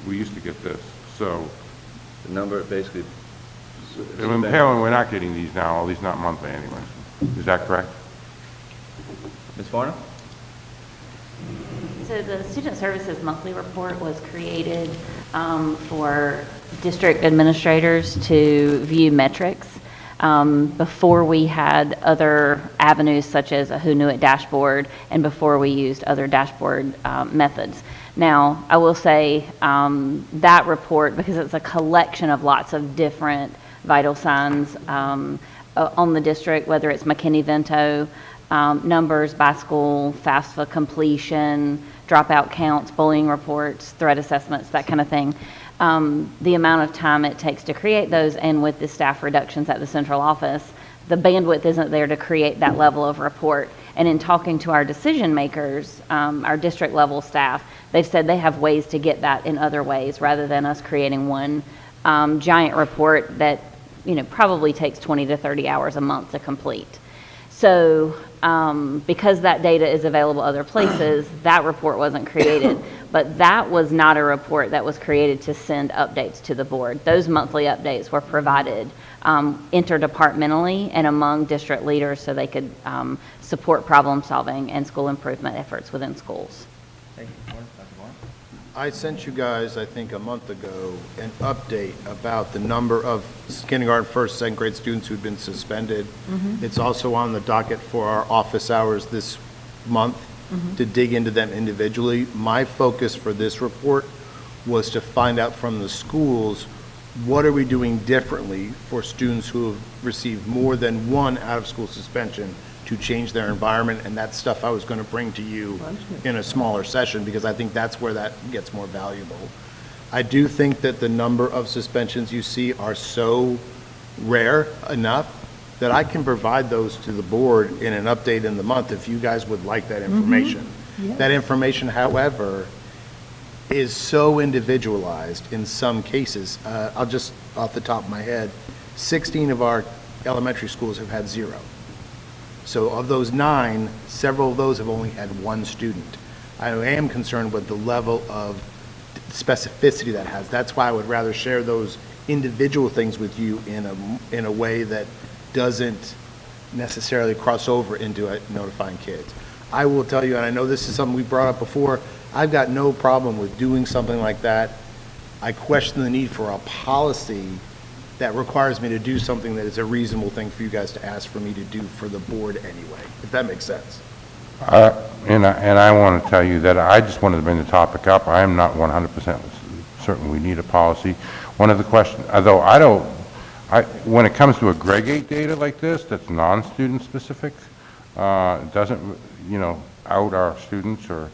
we used to get this, so, The number basically. apparently we're not getting these now, at least not monthly anyway. Is that correct? Ms. Varner? So the Student Services Monthly Report was created for district administrators to view metrics. before we had other avenues such as a Who Knew It dashboard and before we used other dashboard methods. Now, I will say that report, because it's a collection of lots of different vital signs on the district, whether it's McKinney-Vento, numbers by school, FAFSA completion, dropout counts, bullying reports, threat assessments, that kind of thing. The amount of time it takes to create those, and with the staff reductions at the central office, the bandwidth isn't there to create that level of report. And in talking to our decision makers, our district level staff, they've said they have ways to get that in other ways rather than us creating one giant report that probably takes 20 to 30 hours a month to complete. So because that data is available other places, that report wasn't created. But that was not a report that was created to send updates to the board. Those monthly updates were provided interdepartmentally and among district leaders so they could support problem solving and school improvement efforts within schools. Thank you, Dr. Warren. I sent you guys, I think a month ago, an update about the number of kindergarten, first, second grade students who've been suspended. It's also on the docket for our office hours this month to dig into them individually. My focus for this report was to find out from the schools, what are we doing differently for students who have received more than one out-of-school suspension to change their environment, and that's stuff I was going to bring to you in a smaller session because I think that's where that gets more valuable. I do think that the number of suspensions you see are so rare enough that I can provide those to the board in an update in the month if you guys would like that information. Yeah. That information, however, is so individualized in some cases. I'll just, off the top of my head, 16 of our elementary schools have had 0. So of those 9, several of those have only had 1 student. I am concerned with the level of specificity that has. That's why I would rather share those individual things with you in a way that doesn't necessarily cross over into notifying kids. I will tell you, and I know this is something we brought up before, I've got no problem with doing something like that. I question the need for a policy that requires me to do something that is a reasonable thing for you guys to ask for me to do for the board anyway, if that makes sense. And I want to tell you that I just wanted to bring the topic up. I am not 100% certain we need a policy. One of the questions, although when it comes to aggregate data like this, that's non-student specific, doesn't, out our students or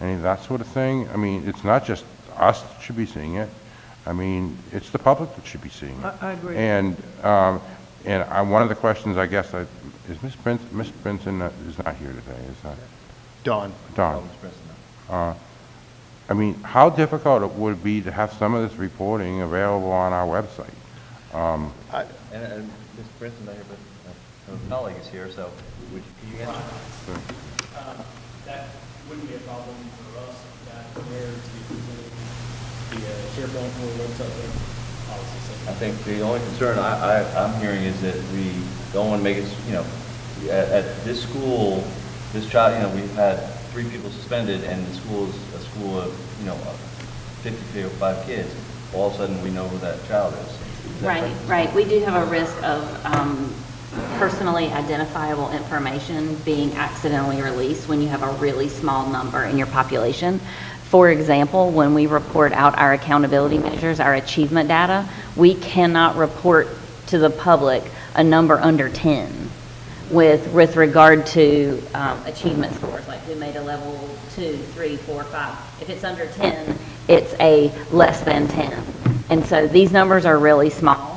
any of that sort of thing. I mean, it's not just us that should be seeing it. I mean, it's the public that should be seeing it. I agree. And one of the questions, I guess, is Ms. Benson is not here today, is that? Dawn. I mean, how difficult it would be to have some of this reporting available on our website? And Ms. Prince's not here, but her colleague is here, so can you answer? That wouldn't be a problem for us, that where to be presenting the SharePoint or website policy. I think the only concern I'm hearing is that we don't want to make it, at this school, this child, we've had 3 people suspended, and the school is a school of, 55 kids. All of a sudden, we know who that child is. Right. We do have a risk of personally identifiable information being accidentally released when you have a really small number in your population. For example, when we report out our accountability measures, our achievement data, we cannot report to the public a number under 10 with regard to achievement scores, like who made a level 2, 3, 4, 5. If it's under 10, it's a less than 10. And so these numbers are really small.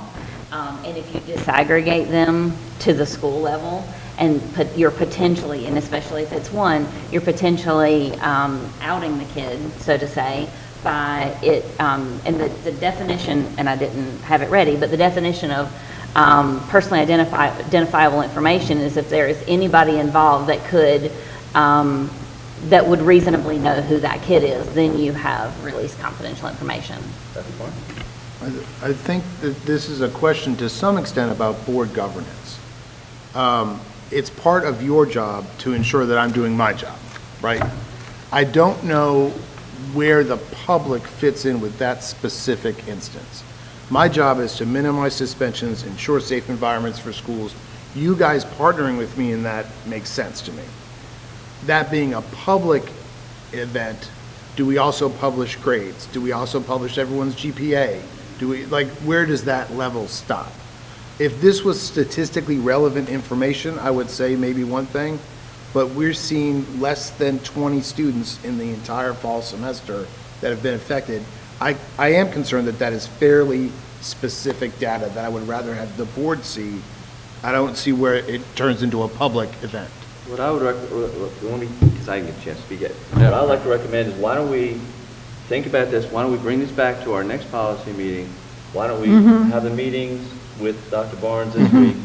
And if you disaggregate them to the school level, and you're potentially, and especially if it's 1, you're potentially outing the kid, so to say, by it. And the definition, and I didn't have it ready, but the definition of personally identifiable information is if there is anybody involved that could, that would reasonably know who that kid is, then you have released confidential information. That's the point. I think that this is a question to some extent about board governance. It's part of your job to ensure that I'm doing my job, right? I don't know where the public fits in with that specific instance. My job is to minimize suspensions, ensure safe environments for schools. You guys partnering with me in that makes sense to me. That being a public event, do we also publish grades? Do we also publish everyone's GPA? Do we, like, where does that level stop? If this was statistically relevant information, I would say maybe one thing, but we're seeing less than 20 students in the entire fall semester that have been affected. I am concerned that that is fairly specific data that I would rather have the board see. I don't see where it turns into a public event. What I would because I didn't get a chance to speak yet. What I would like to recommend is why don't we think about this, why don't we bring this back to our next policy meeting? Why don't we have the meetings with Dr. Barnes this week?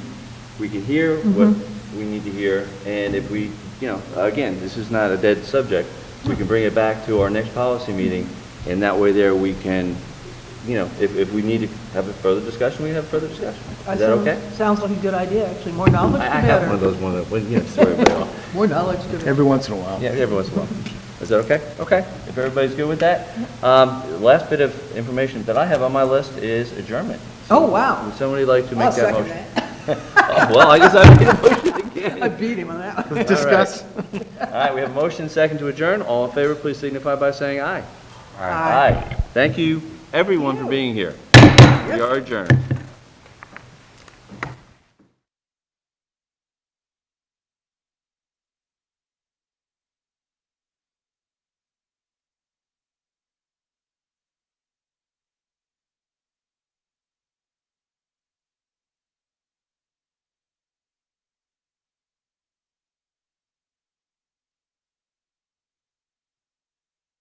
We can hear what we need to hear, and if we, again, this is not a dead subject, we can bring it back to our next policy meeting, and that way there we can, if we need to have a further discussion, we can have a further discussion. Is that okay? Sounds like a good idea, actually. More knowledge, the I have one of better. those, throw everybody off. More knowledge, the better. Every once in a while. Yeah, every once in a while. Is that okay? Okay. If everybody's good with that. The last bit of information that I have on my list is adjournment. Oh, wow. Would somebody like to make I'll that second motion? that. Oh, well, I guess I made a motion again. I beat him on that one. Discuss. All right, we have a motion second to adjourn. All in favor, please signify by saying aye. Aye. Thank you, everyone, for being here. We are adjourned.